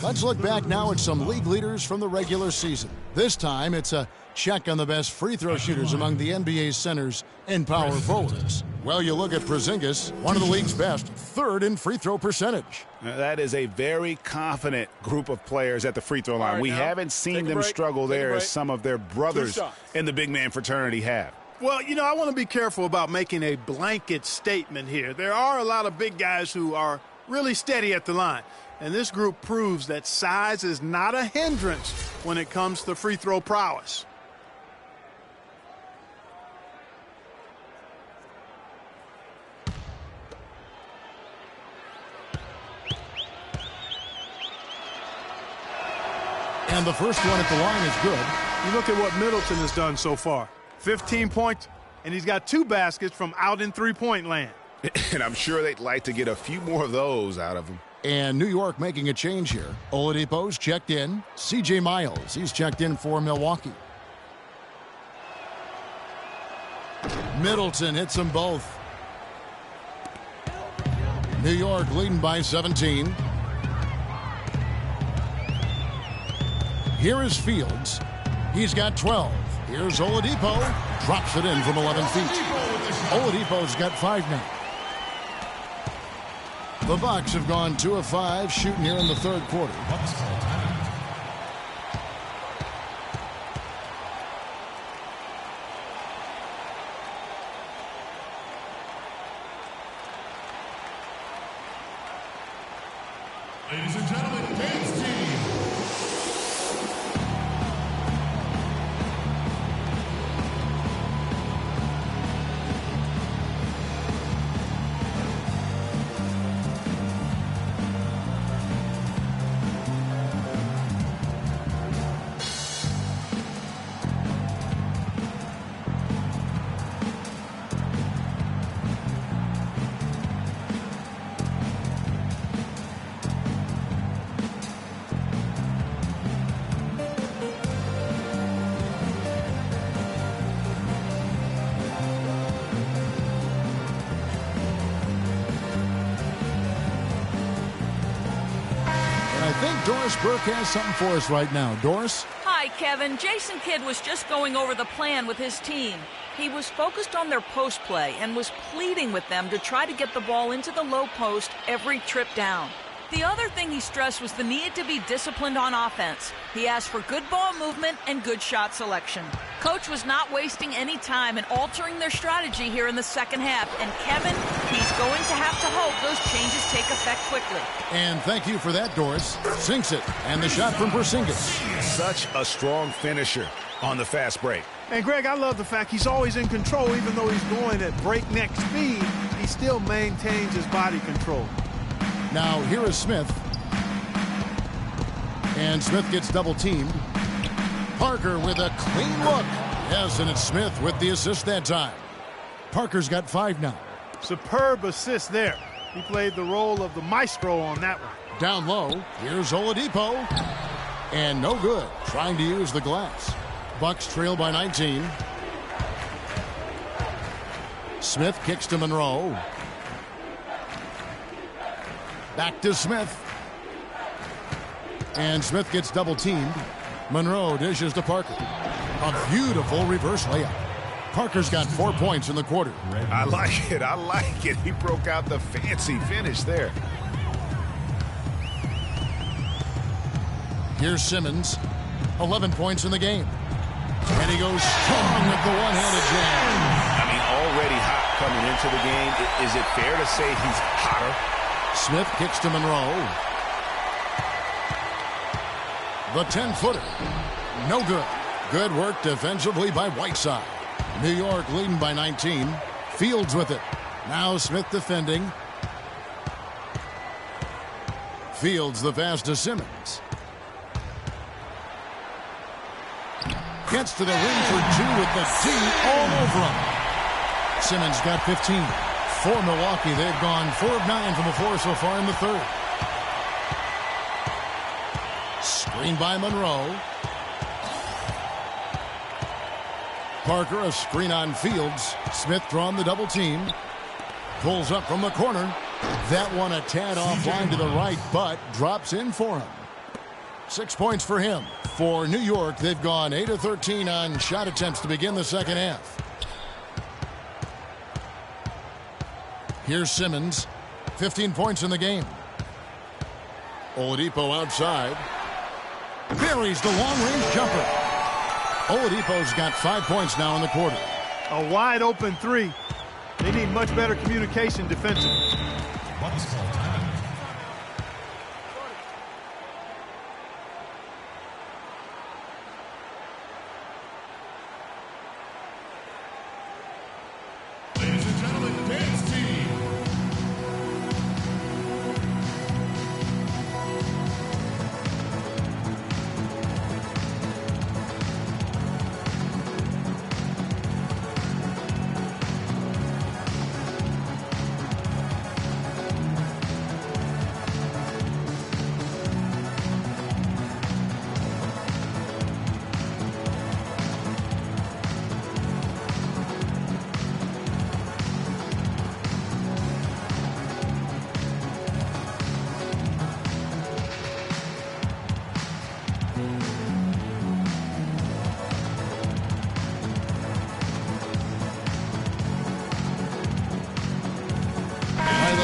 Let's look back now at some league leaders from the regular season. This time, it's a check on the best free throw shooters among the NBA's centers and power forwards. Well, you look at Porzingis, one of the league's best, 3rd in free throw percentage. Now, that is a very confident group of players at the free throw line. We haven't seen them struggle there as some of their brothers in the big man fraternity have. Well, you know, I want to be careful about making a blanket statement here. There are a lot of big guys who are really steady at the line. And this group proves that size is not a hindrance when it comes to free throw prowess. And the first one at the line is good. You look at what Middleton has done so far. 15 points, and he's got 2 baskets from out in three-point land. And I'm sure they'd like to get a few more of those out of him. And New York making a change here. Oladipo's checked in. C.J. Miles, he's checked in for Milwaukee. Middleton hits them both. New York leading by 17. Here is Fields. He's got 12. Here's Oladipo. Drops it in from 11 feet. Oladipo's got 5 now. The Bucks have gone 2 of 5 shooting here in the third quarter. Ladies and gentlemen, Kane's team. Doris Burke has something for us right now. Doris? Hi, Kevin. Jason Kidd was just going over the plan with his team. He was focused on their post play and was pleading with them to try to get the ball into the low post every trip down. The other thing he stressed was the need to be disciplined on offense. He asked for good ball movement and good shot selection. Coach was not wasting any time in altering their strategy here in the second half. And Kevin, he's going to have to hope those changes take effect quickly. And thank you for that, Doris. Sinks it. And the shot from Porzingis. Such a strong finisher on the fast break. And, Greg, I love the fact he's always in control. Even though he's going at breakneck speed, he still maintains his body control. Now, here is Smith. And Smith gets double-teamed. Parker with a clean look. Yes, and it's Smith with the assist that time. Parker's got 5 now. Superb assist there. He played the role of the maestro on that one. Down low, here's Oladipo. And no good, trying to use the glass. Bucks trail by 19. Smith kicks to Monroe. Back to Smith. And Smith gets double-teamed. Monroe dishes to Parker. A beautiful reverse layup. Parker's got 4 points in the quarter. I like it. I like it. He broke out the fancy finish there. Here's Simmons. 11 points in the game. And he goes strong with the one-handed jam. I mean, already hot coming into the game. Is it fair to say he's hotter? Smith kicks to Monroe. The 10-footer. No good. Good work defensively by Whiteside. New York leading by 19. Fields with it. Now Smith defending. Fields the pass to Simmons. Gets to the ring for 2 with the D all over him. Simmons got 15. For Milwaukee, they've gone 4 of 9 from the floor so far in the third. Screen by Monroe. Parker, a screen on Fields. Smith drawn the double team. Pulls up from the corner. That one a tad offline to the right, but drops in for him. 6 points for him. For New York, they've gone 8 of 13 on shot attempts to begin the second half. Here's Simmons. 15 points in the game. Oladipo outside. Buries the long-range jumper. Oladipo's got 5 points now in the quarter. A wide open 3. They need much better communication defensively.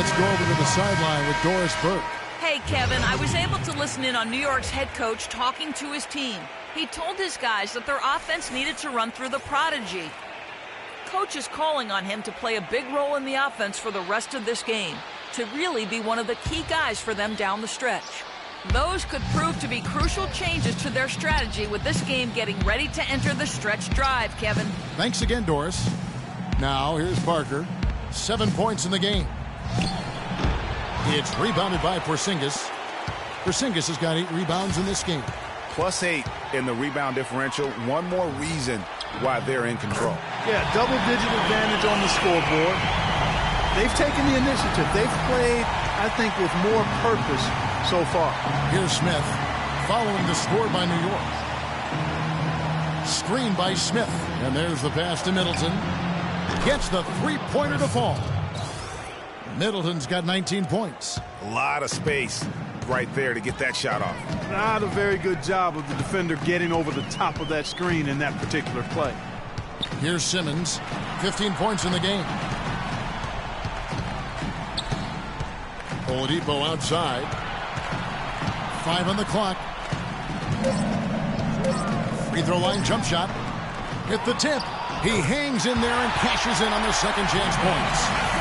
let's go over to the sideline with Doris Burke. Hey, Kevin, I was able to listen in on New York's head coach talking to his team. He told his guys that their offense needed to run through the prodigy. Coach is calling on him to play a big role in the offense for the rest of this game, to really be one of the key guys for them down the stretch. Those could prove to be crucial changes to their strategy with this game getting ready to enter the stretch drive, Kevin. Thanks again, Doris. Now, here's Parker. 7 points in the game. It's rebounded by Porzingis. Porzingis has got 8 rebounds in this game. +8 in the rebound differential. One more reason why they're in control. Yeah, double-digit advantage on the scoreboard. They've taken the initiative. They've played, I think, with more purpose so far. Here's Smith, following the score by New York. Screen by Smith, and there's the pass to Middleton. Gets the three-pointer to fall. Middleton's got 19 points. A lot of space right there to get that shot off. Not a very good job of the defender getting over the top of that screen in that particular play. Here's Simmons, 15 points in the game. Oladipo outside. 5 on the clock. Free throw line jump shot. Hit the tip. He hangs in there and cashes in on the second chance points.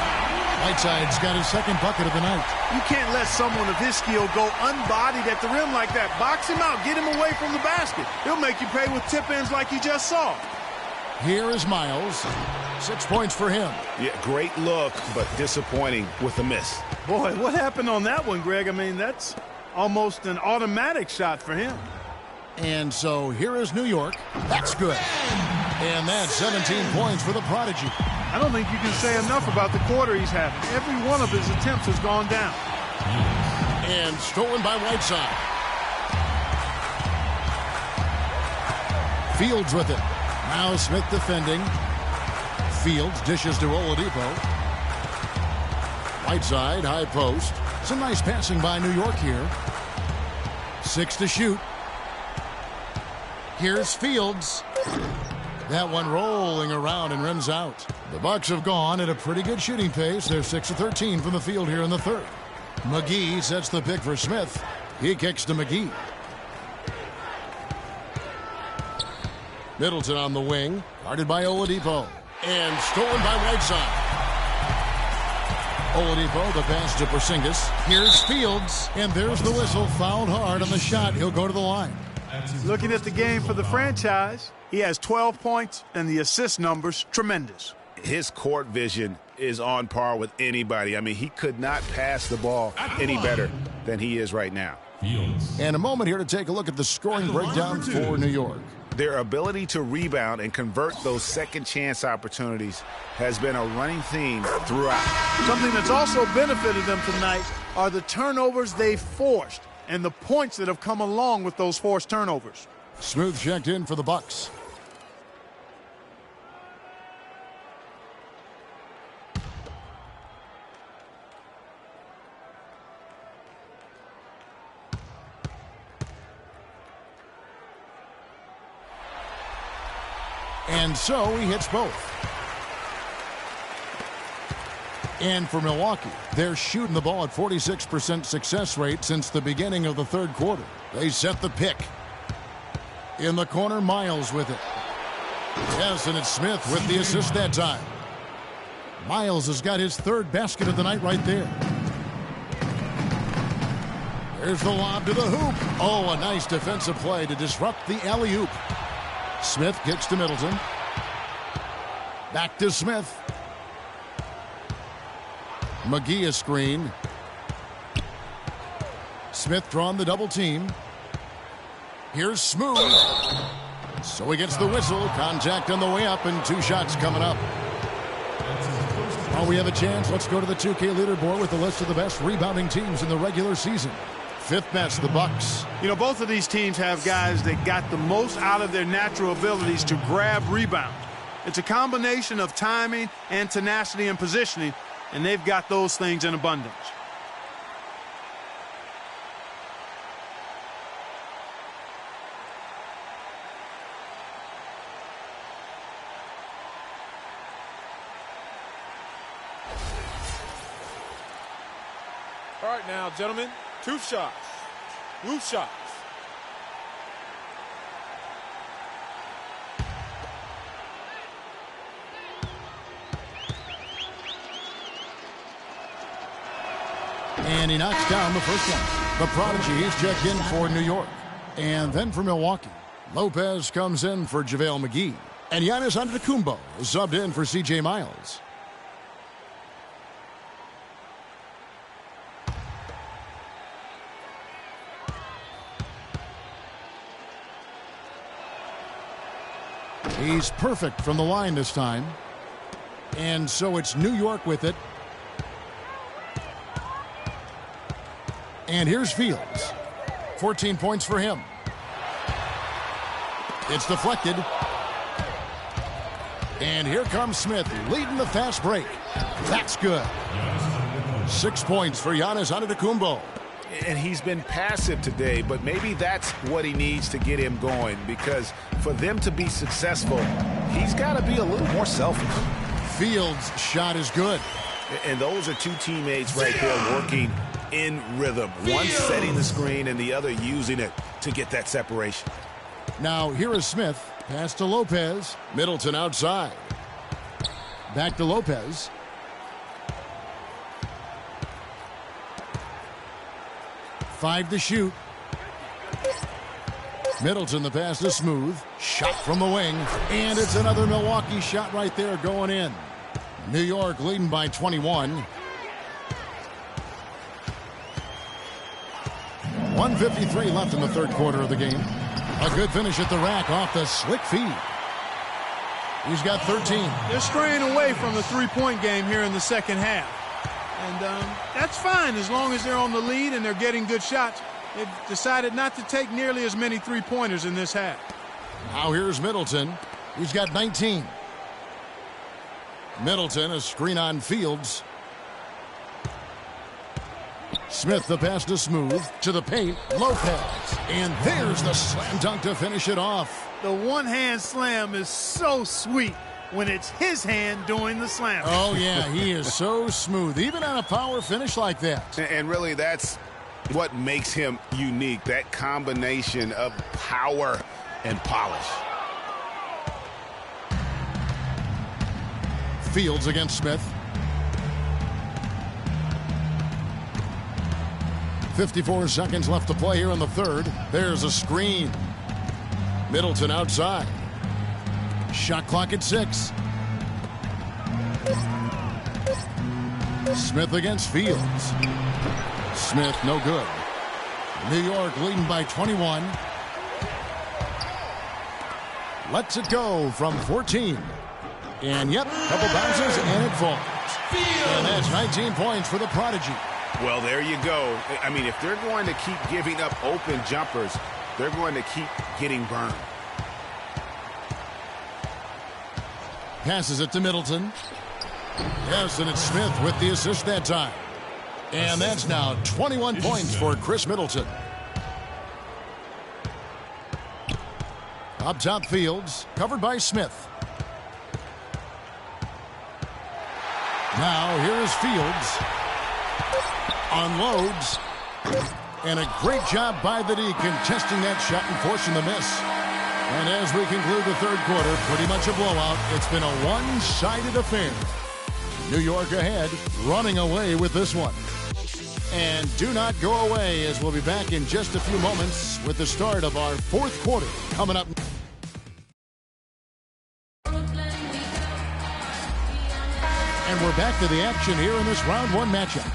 Whiteside's got his second bucket of the night. You can't let someone of his skill go unbodied at the rim like that. Box him out. Get him away from the basket. He'll make you pay with tip-ins like you just saw. Here is Miles. 6 points for him. Yeah, great look, but disappointing with a miss. Boy, what happened on that one, Greg? I mean, that's almost an automatic shot for him. And so here is New York. That's good. And that's 17 points for the prodigy. I don't think you can say enough about the quarter he's having. Every one of his attempts has gone down. And stolen by Whiteside. Fields with it. Now Smith defending. Fields dishes to Oladipo. Whiteside, high post. Some nice passing by New York here. 6 to shoot. Here's Fields. That one rolling around and rims out. The Bucks have gone at a pretty good shooting pace. They're 6 of 13 from the field here in the third. McGee sets the pick for Smith. He kicks to McGee. Middleton on the wing, guarded by Oladipo. And stolen by Whiteside. Oladipo, the pass to Porzingis. Here's Fields, and there's the whistle. Fouled hard on the shot. He'll go to the line. Looking at the game for the franchise, he has 12 points, and the assist numbers tremendous. His court vision is on par with anybody. I mean, he could not pass the ball any better than he is right now. And a moment here to take a look at the scoring breakdown for New York. Their ability to rebound and convert those second chance opportunities has been a running theme throughout. Something that's also benefited them tonight are the turnovers they've forced and the points that have come along with those forced turnovers. Smooth checked in for the Bucks. And so he hits both. And for Milwaukee, they're shooting the ball at 46% success rate since the beginning of the third quarter. They set the pick. In the corner, Miles with it. Yes, and it's Smith with the assist that time. Miles has got his third basket of the night right there. There's the lob to the hoop. Oh, a nice defensive play to disrupt the alley-oop. Smith kicks to Middleton. Back to Smith. McGee a screen. Smith drawn the double team. Here's Smooth. So he gets the whistle. Contact on the way up and 2 shots coming up. While we have a chance, let's go to the 2K leaderboard with a list of the best rebounding teams in the regular season. 5th best, the Bucks. You know, both of these teams have guys that got the most out of their natural abilities to grab rebounds. It's a combination of timing and tenacity and positioning, and they've got those things in abundance. All right now, gentlemen, 2 shots. Blue shots. And he knocks down the first one. The prodigy is checked in for New York. And then for Milwaukee, Lopez comes in for JaVale McGee. And Giannis Antetokounmpo is subbed in for C.J. Miles. He's perfect from the line this time. And so it's New York with it. And here's Fields. 14 points for him. It's deflected. And here comes Smith leading the fast break. That's good. 6 points for Giannis Antetokounmpo. And he's been passive today, but maybe that's what he needs to get him going, because for them to be successful, he's got to be a little more selfish. Fields' shot is good. And those are 2 teammates right there working in rhythm. One setting the screen and the other using it to get that separation. Now here is Smith. Pass to Lopez. Middleton outside. Back to Lopez. Five to shoot. Middleton, the pass is smooth. Shot from the wing. And it's another Milwaukee shot right there going in. New York leading by 21. 1:53 left in the third quarter of the game. A good finish at the rack off the slick feed. He's got 13. They're straying away from the three-point game here in the second half. And that's fine as long as they're on the lead and they're getting good shots. They've decided not to take nearly as many three-pointers in this half. Now here's Middleton. He's got 19. Middleton, a screen on Fields. Smith, the pass to smooth. To the paint, Lopez. And there's the slam dunk to finish it off. The one-hand slam is so sweet when it's his hand doing the slam. Oh, yeah, he is so smooth, even on a power finish like that. And really, that's what makes him unique, that combination of power and polish. Fields against Smith. 54 seconds left to play here in the third. There's a screen. Middleton outside. Shot clock at 6. Smith against Fields. Smith, no good. New York leading by 21. Lets it go from 14. And yep, couple bounces and it falls. And that's 19 points for the prodigy. Well, there you go. I mean, if they're going to keep giving up open jumpers, they're going to keep getting burned. Passes it to Middleton. Yes, and it's Smith with the assist that time. And that's now 21 points for Chris Middleton. Up top, Fields, covered by Smith. Now, here is Fields. Unloads. And a great job by the D contesting that shot and forcing the miss. And as we conclude the third quarter, pretty much a blowout. It's been a one-sided affair. New York ahead, running away with this one. And do not go away, as we'll be back in just a few moments with the start of our fourth quarter coming up. And we're back to the action here in this round one matchup.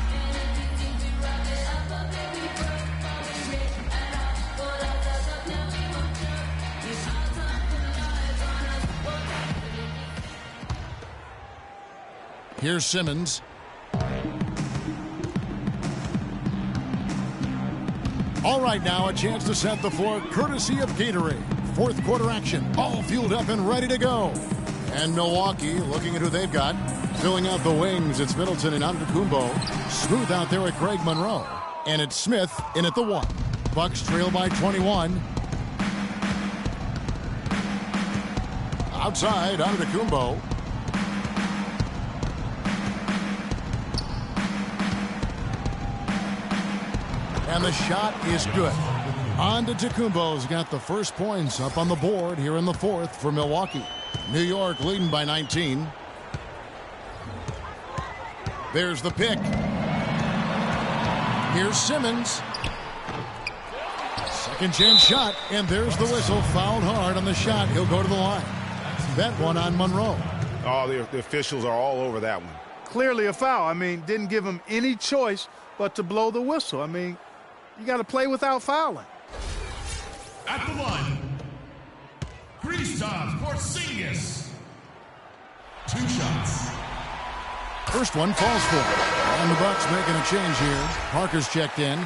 Here's Simmons. All right, now a chance to set the floor courtesy of Gatorade. Fourth quarter action, all fueled up and ready to go. And Milwaukee looking at who they've got. Filling out the wings, it's Middleton and Antetokounmpo. Smooth out there at Greg Monroe. And it's Smith in at the 1. Bucks trail by 21. Outside, Antetokounmpo. And the shot is good. Antetokounmpo's got the first points up on the board here in the fourth for Milwaukee. New York leading by 19. There's the pick. Here's Simmons. Second chance shot, and there's the whistle. Fouled hard on the shot. He'll go to the line. That one on Monroe. Oh, the officials are all over that one. Clearly a foul. I mean, didn't give him any choice but to blow the whistle. I mean, you got to play without fouling. At the line, Kristaps Porzingis. 2 shots. First one falls for him. And the Bucks making a change here. Parker's checked in.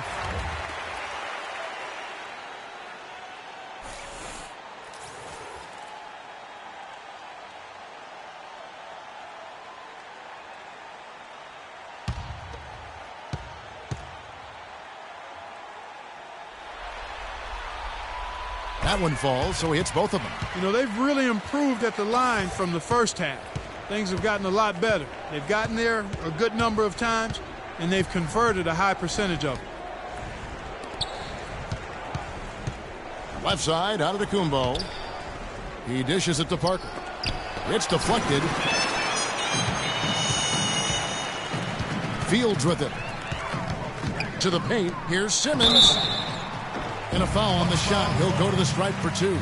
That one falls, so he hits both of them. You know, they've really improved at the line from the first half. Things have gotten a lot better. They've gotten there a good number of times, and they've converted a high percentage of it. Left side, out of the Antetokounmpo. He dishes it to Parker. It's deflected. Fields with it. To the paint. Here's Simmons. And a foul on the shot. He'll go to the stripe for 2.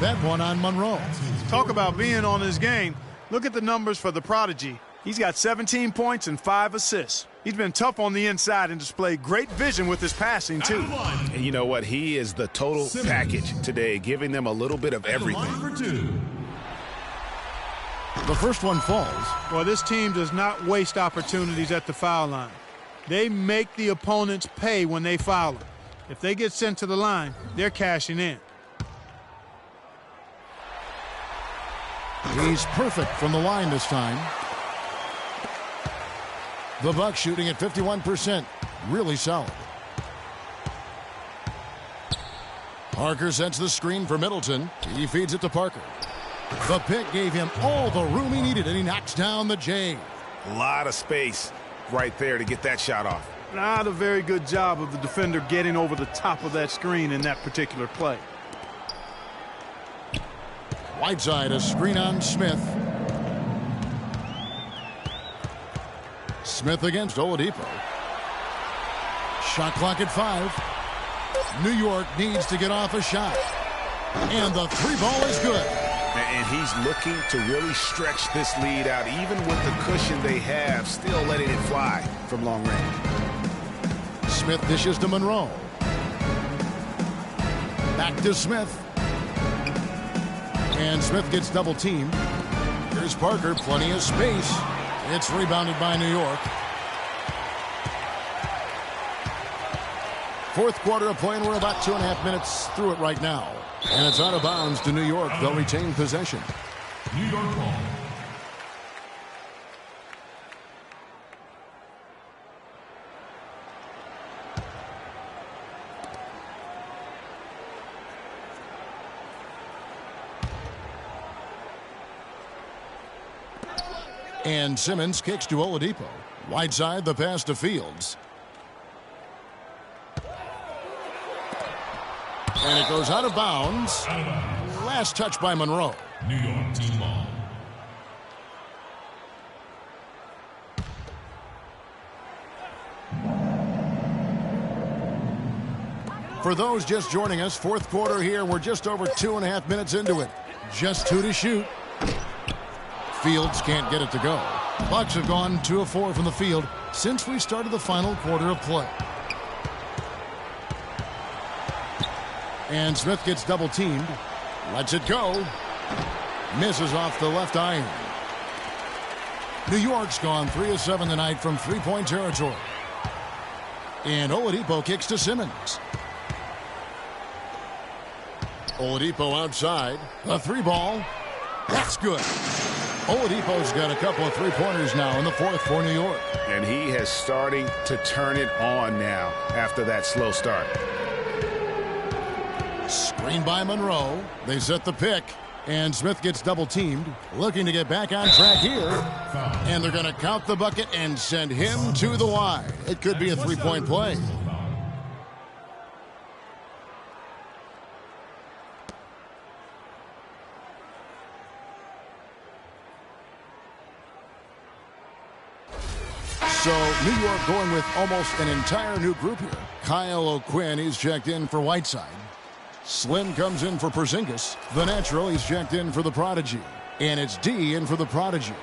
That one on Monroe. Talk about being on his game. Look at the numbers for the prodigy. He's got 17 points and 5 assists. He's been tough on the inside and displayed great vision with his passing, too. And you know what? He is the total package today, giving them a little bit of everything. The first one falls. Well, this team does not waste opportunities at the foul line. They make the opponents pay when they foul them. If they get sent to the line, they're cashing in. He's perfect from the line this time. The Bucks shooting at 51%. Really solid. Parker sets the screen for Middleton. He feeds it to Parker. The pick gave him all the room he needed, and he knocks down the J. A lot of space right there to get that shot off. Not a very good job of the defender getting over the top of that screen in that particular play. Whiteside, a screen on Smith. Smith against Oladipo. Shot clock at 5. New York needs to get off a shot. And the 3-ball is good. And he's looking to really stretch this lead out, even with the cushion they have, still letting it fly from long range. Smith dishes to Monroe. Back to Smith. And Smith gets double teamed. Here's Parker, plenty of space. It's rebounded by New York. Fourth quarter of play, and we're about 2.5 minutes through it right now. And it's out of bounds to New York. They'll retain possession. New York ball. And Simmons kicks to Oladipo. Wide side, the pass to Fields. And it goes out of bounds. Last touch by Monroe. New York team ball. For those just joining us, fourth quarter here. We're just over 2.5 minutes into it. Just 2 to shoot. Fields can't get it to go. Bucks have gone 2 of 4 from the field since we started the final quarter of play. And Smith gets double teamed. Lets it go. Misses off the left iron. New York's gone 3 of 7 tonight from three-point territory. And Oladipo kicks to Simmons. Oladipo outside. A 3-ball. That's good. Oladipo's got a couple of three-pointers now in the fourth for New York. And he has starting to turn it on now after that slow start. Screen by Monroe. They set the pick. And Smith gets double teamed. Looking to get back on track here. And they're going to count the bucket and send him to the line. It could be a three-point play. New York going with almost an entire new group here. Kyle O'Quinn, he's checked in for Whiteside. Slim comes in for Porzingis. The natural, he's checked in for the Prodigy. And it's D in for the Prodigy.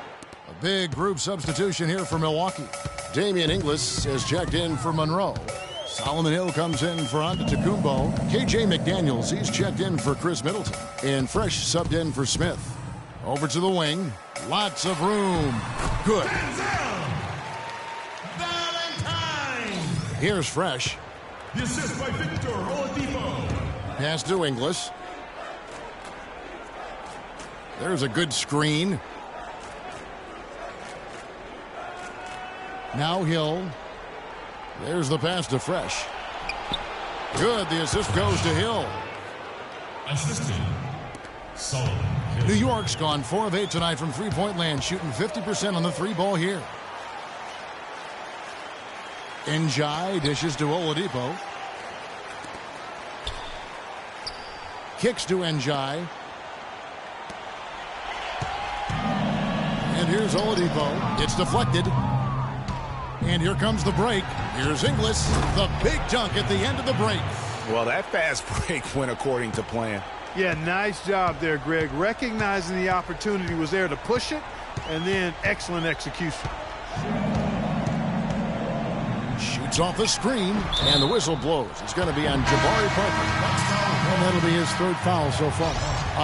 A big group substitution here for Milwaukee. Damian Inglis is checked in for Monroe. Solomon Hill comes in for Antetokounmpo. KJ McDaniels, he's checked in for Chris Middleton. And Fresh subbed in for Smith. Over to the wing. Lots of room. Good. Here's Fresh. The assist by Victor Oladipo. Pass to Inglis. There's a good screen. Now Hill. There's the pass to Fresh. Good. The assist goes to Hill. Assisted. Solomon Hill. New York's gone 4 of 8 tonight from three-point land, shooting 50% on the three ball here. Njai dishes to Oladipo. Kicks to Njai. And here's Oladipo. It's deflected. And here comes the break. Here's Inglis. The big dunk at the end of the break. Well, that fast break went according to plan. Yeah, nice job there, Greg. Recognizing the opportunity was there to push it, and then excellent execution. Shoots off the screen, and the whistle blows. It's going to be on Jabari Parker. And that'll be his third foul so far.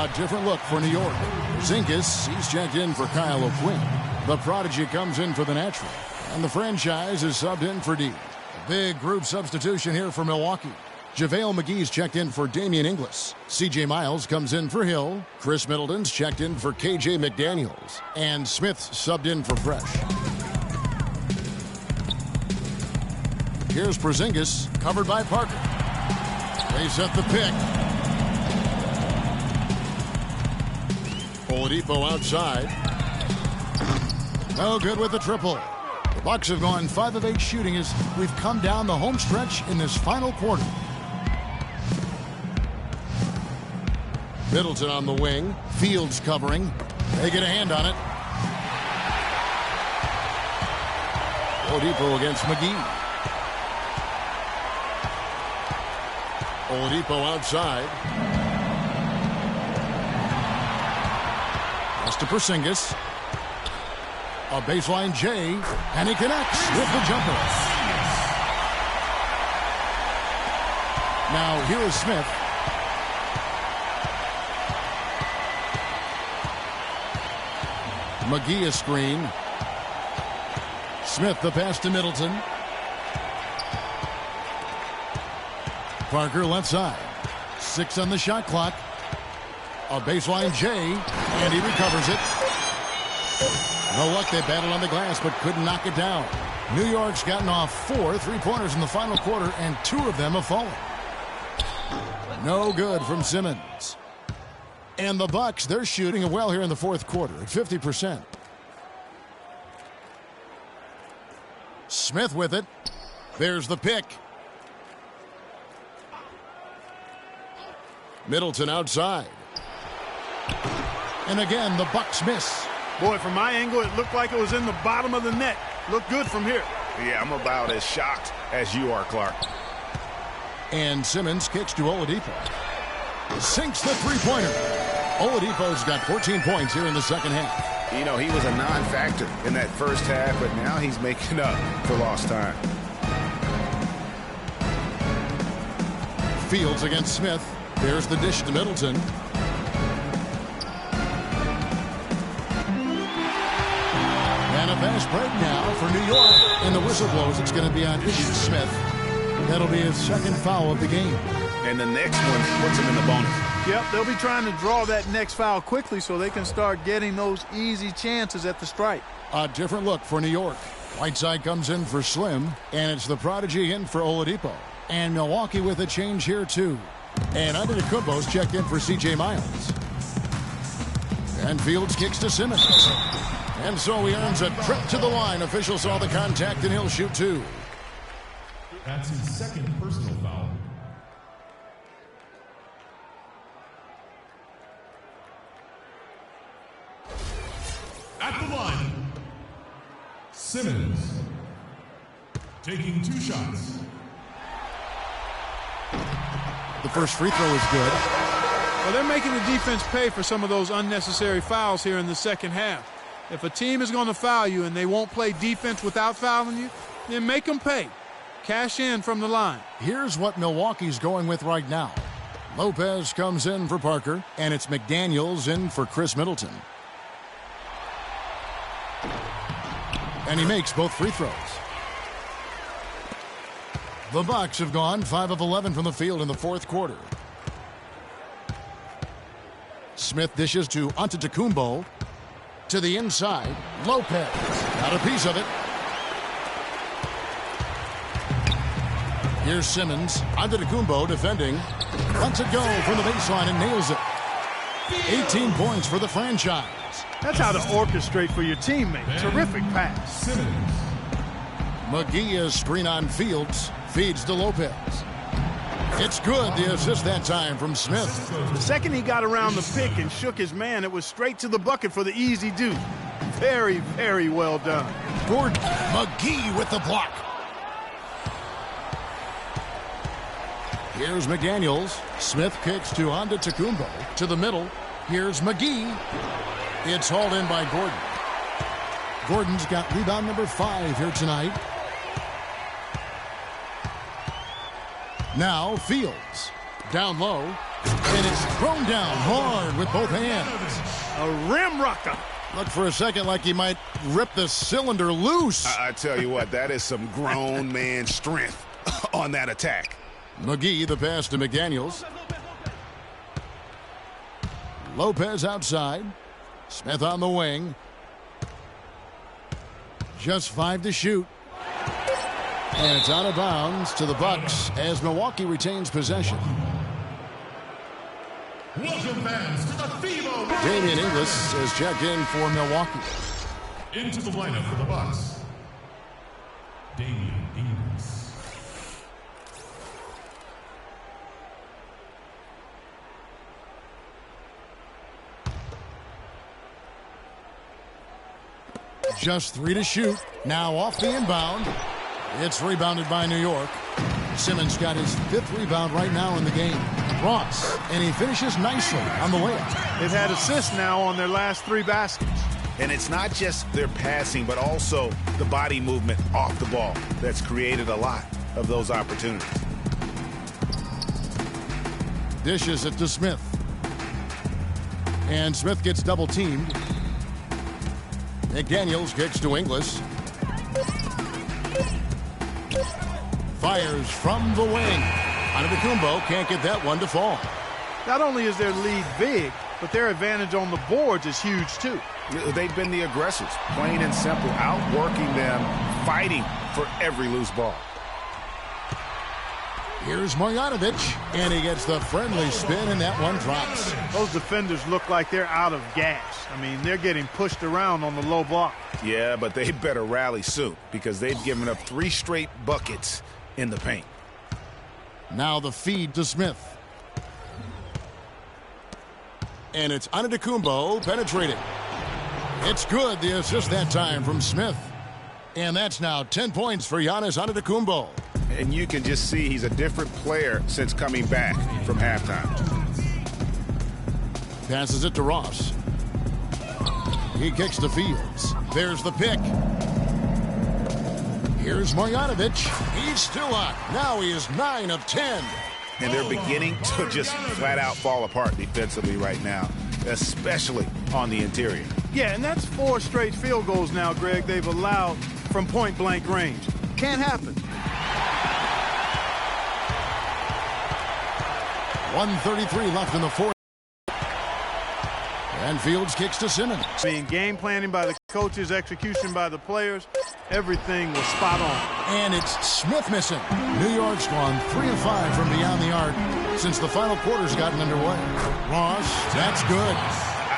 A different look for New York. Porzingis, he's checked in for Kyle O'Quinn. The Prodigy comes in for the natural. And the franchise is subbed in for D. A big group substitution here for Milwaukee. JaVale McGee's checked in for Damian Inglis. C.J. Miles comes in for Hill. Chris Middleton's checked in for K.J. McDaniels. And Smith's subbed in for Fresh. Here's Porzingis, covered by Parker. They set the pick. Oladipo outside. No good with the triple. The Bucks have gone 5 of 8 shooting as we've come down the home stretch in this final quarter. Middleton on the wing. Fields covering. They get a hand on it. Oladipo against McGee. Oladipo outside. Pass to Porzingis. A baseline J, and he connects with the jumper. Now here is Smith. McGee a screen. Smith the pass to Middleton. Parker left side. 6 on the shot clock. A baseline J, and he recovers it. No luck, they battled on the glass, but couldn't knock it down. New York's gotten off 4 3-pointers in the final quarter, and 2 of them have fallen. No good from Simmons. And the Bucks, they're shooting it well here in the fourth quarter at 50%. Smith with it. There's the pick. Middleton outside. And again, the Bucks miss. Boy, from my angle, it looked like it was in the bottom of the net. Looked good from here. Yeah, I'm about as shocked as you are, Clark. And Simmons kicks to Oladipo. Sinks the three-pointer. Oladipo's got 14 points here in the second half. You know, he was a non-factor in that first half, but now he's making up for lost time. Fields against Smith. There's the dish to Middleton. And a fast break now for New York. And the whistle blows. It's going to be on Smith. That'll be his second foul of the game. And the next one puts him in the bonus. Yep, they'll be trying to draw that next foul quickly so they can start getting those easy chances at the stripe. A different look for New York. Whiteside comes in for Slim, and it's the Prodigy in for Oladipo. And Milwaukee with a change here, too. And Antetokounmpo's checked in for C.J. Miles. And Fields kicks to Simmons. And so he earns a trip to the line. Officials saw the contact, and he'll shoot 2. That's his second personal foul. At the line, Simmons. taking 2 shots. The first free throw is good. Well, they're making the defense pay for some of those unnecessary fouls here in the second half. If a team is going to foul you and they won't play defense without fouling you, then make them pay. Cash in from the line. Here's what Milwaukee's going with right now. Lopez comes in for Parker, and it's McDaniels in for Chris Middleton. And he makes both free throws. The Bucks have gone 5 of 11 from the field in the fourth quarter. Smith dishes to Antetokounmpo. To the inside, Lopez. Got a piece of it. Here's Simmons. Antetokounmpo defending. Lets it go from the baseline and nails it. 18 points for the franchise. That's how to orchestrate for your teammate. Terrific pass. McGee is screen on Fields. Feeds to Lopez. It's good, the assist that time from Smith. The second he got around the pick and shook his man, it was straight to the bucket for the easy do. Very, very well done. Gordon. McGee with the block. Here's McDaniels. Smith kicks to Antetokounmpo. To the middle. Here's McGee. It's hauled in by Gordon. Gordon's got rebound number 5 here tonight. Now Fields. Down low. And it's thrown down hard with both hands. A rim rocker. Looked for a second like he might rip the cylinder loose. I tell you what, that is some grown man strength on that attack. McGee, the pass to McDaniels. Lopez outside. Smith on the wing. Just 5 to shoot. And it's out of bounds to the Bucks as Milwaukee retains possession. Welcome fans to the FIBA. Damian Inglis is checked in for Milwaukee. Into the lineup for the Bucks. Damian Inglis. Just 3 to shoot. Now off the inbound. It's rebounded by New York. Simmons got his 5th rebound right now in the game. Ross, and he finishes nicely on the layup. They've had assists now on their last 3 baskets. And it's not just their passing, but also the body movement off the ball that's created a lot of those opportunities. Dishes it to Smith. And Smith gets double teamed. McDaniels kicks to Inglis. Fires from the wing. Antetokounmpo can't get that one to fall. Not only is their lead big, but their advantage on the boards is huge too. They've been the aggressors, plain and simple, outworking them, fighting for every loose ball. Here's Marjanovic, and he gets the friendly spin, and that one drops. Those defenders look like they're out of gas. I mean, they're getting pushed around on the low block. Yeah, but they better rally soon because they've given up 3 straight buckets in the paint. Now the feed to Smith. And it's Antetokounmpo penetrating. It's good, the assist that time from Smith. And that's now 10 points for Giannis Antetokounmpo. And you can just see he's a different player since coming back from halftime. Passes it to Ross. He kicks to Fields. There's the pick. Here's Marjanovic. He's still on. Now he is 9 of 10. And they're beginning to just flat out fall apart defensively right now, especially on the interior. Yeah, and that's 4 straight field goals now, Greg, they've allowed from point-blank range. Can't happen. 1:33 left in the fourth. And Fields kicks to Simmons. Being game planning by the coaches, execution by the players, everything was spot on. And it's Smith missing. New York's gone 3 of 5 from beyond the arc since the final quarter's gotten underway. Ross, that's good.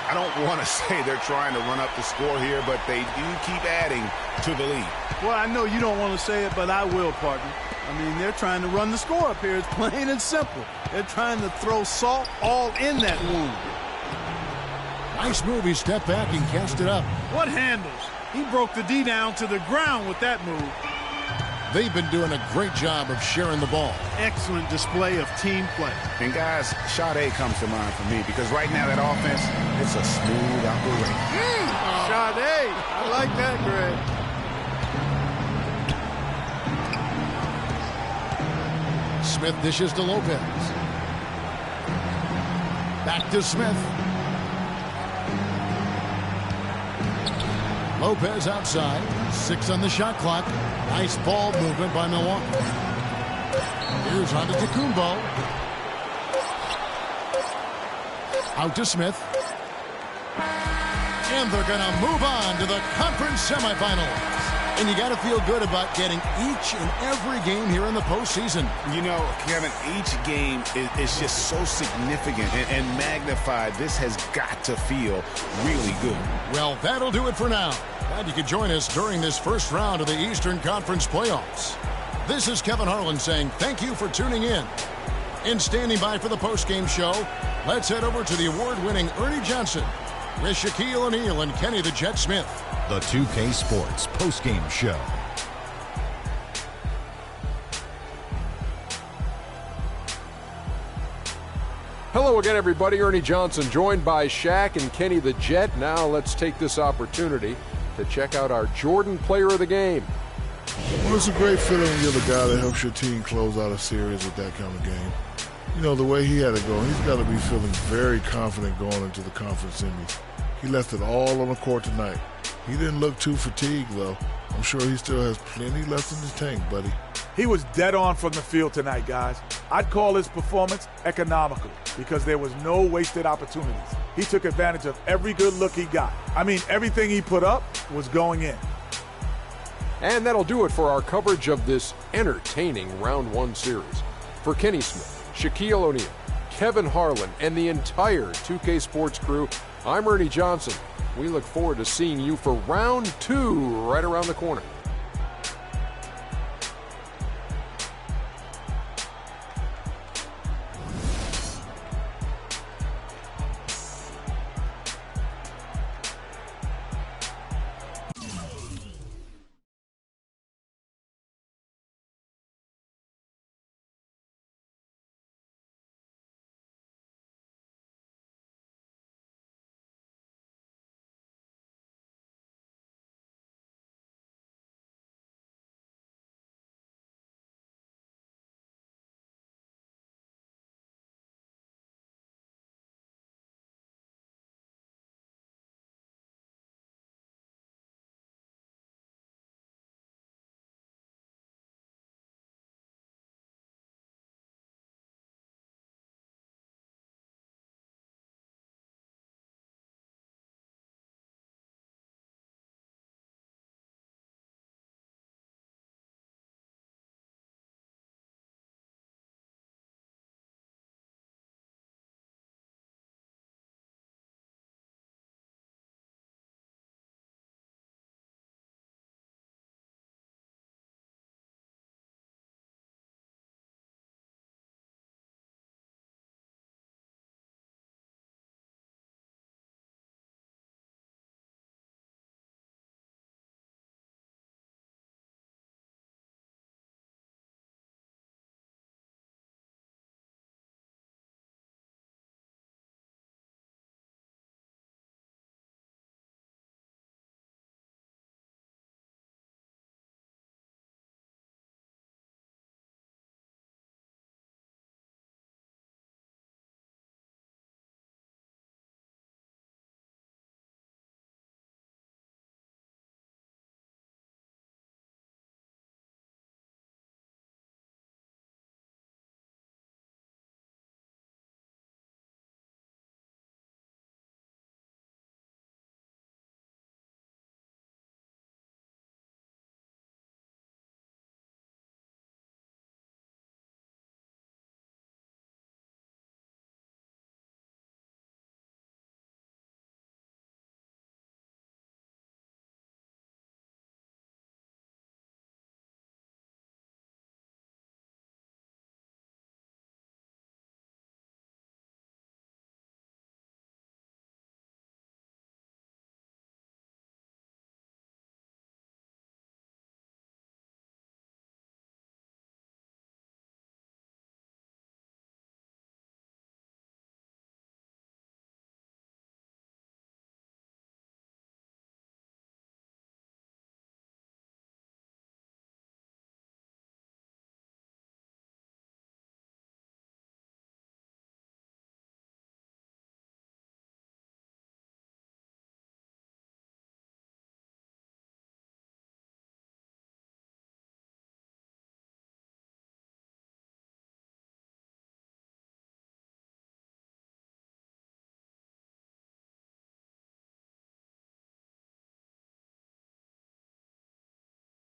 I don't want to say they're trying to run up the score here, but they do keep adding to the lead. Well, I know you don't want to say it, but I will, partner. I mean, they're trying to run the score up here. It's plain and simple. They're trying to throw salt all in that wound. Nice move. He stepped back and cast it up. What handles? He broke the D down to the ground with that move. They've been doing a great job of sharing the ball. Excellent display of team play. And guys, Sade comes to mind for me because right now that offense, it's a smooth operation. Sade, I like that, Greg. Smith dishes to Lopez. Back to Smith. Lopez outside. 6 on the shot clock. Nice ball movement by Milwaukee. Here's Antetokounmpo. Out to Smith. And they're going to move on to the conference semifinals. And you got to feel good about getting each and every game here in the postseason. You know, Kevin, each game is just so significant and magnified. This has got to feel really good. Well, that'll do it for now. Glad you could join us during this first round of the Eastern Conference playoffs. This is Kevin Harlan saying thank you for tuning in. And standing by for the postgame show, let's head over to the award-winning Ernie Johnson with Shaquille O'Neal and Kenny the Jet Smith. The 2K Sports postgame show. Hello again, everybody. Ernie Johnson, joined by Shaq and Kenny the Jet. Now let's take this opportunity to check out our Jordan Player of the Game. Well, it's a great feeling when you're the guy that helps your team close out a series with that kind of game. You know, the way he had it going, he's got to be feeling very confident going into the conference semis. He left it all on the court tonight. He didn't look too fatigued, though. I'm sure he still has plenty left in his tank, buddy. He was dead on from the field tonight, guys. I'd call his performance economical because there was no wasted opportunities. He took advantage of every good look he got. I mean, everything he put up was going in. And that'll do it for our coverage of this entertaining Round 1 series. For Kenny Smith, Shaquille O'Neal, Kevin Harlan, and the entire 2K Sports crew, I'm Ernie Johnson. We look forward to seeing you for Round 2 right around the corner.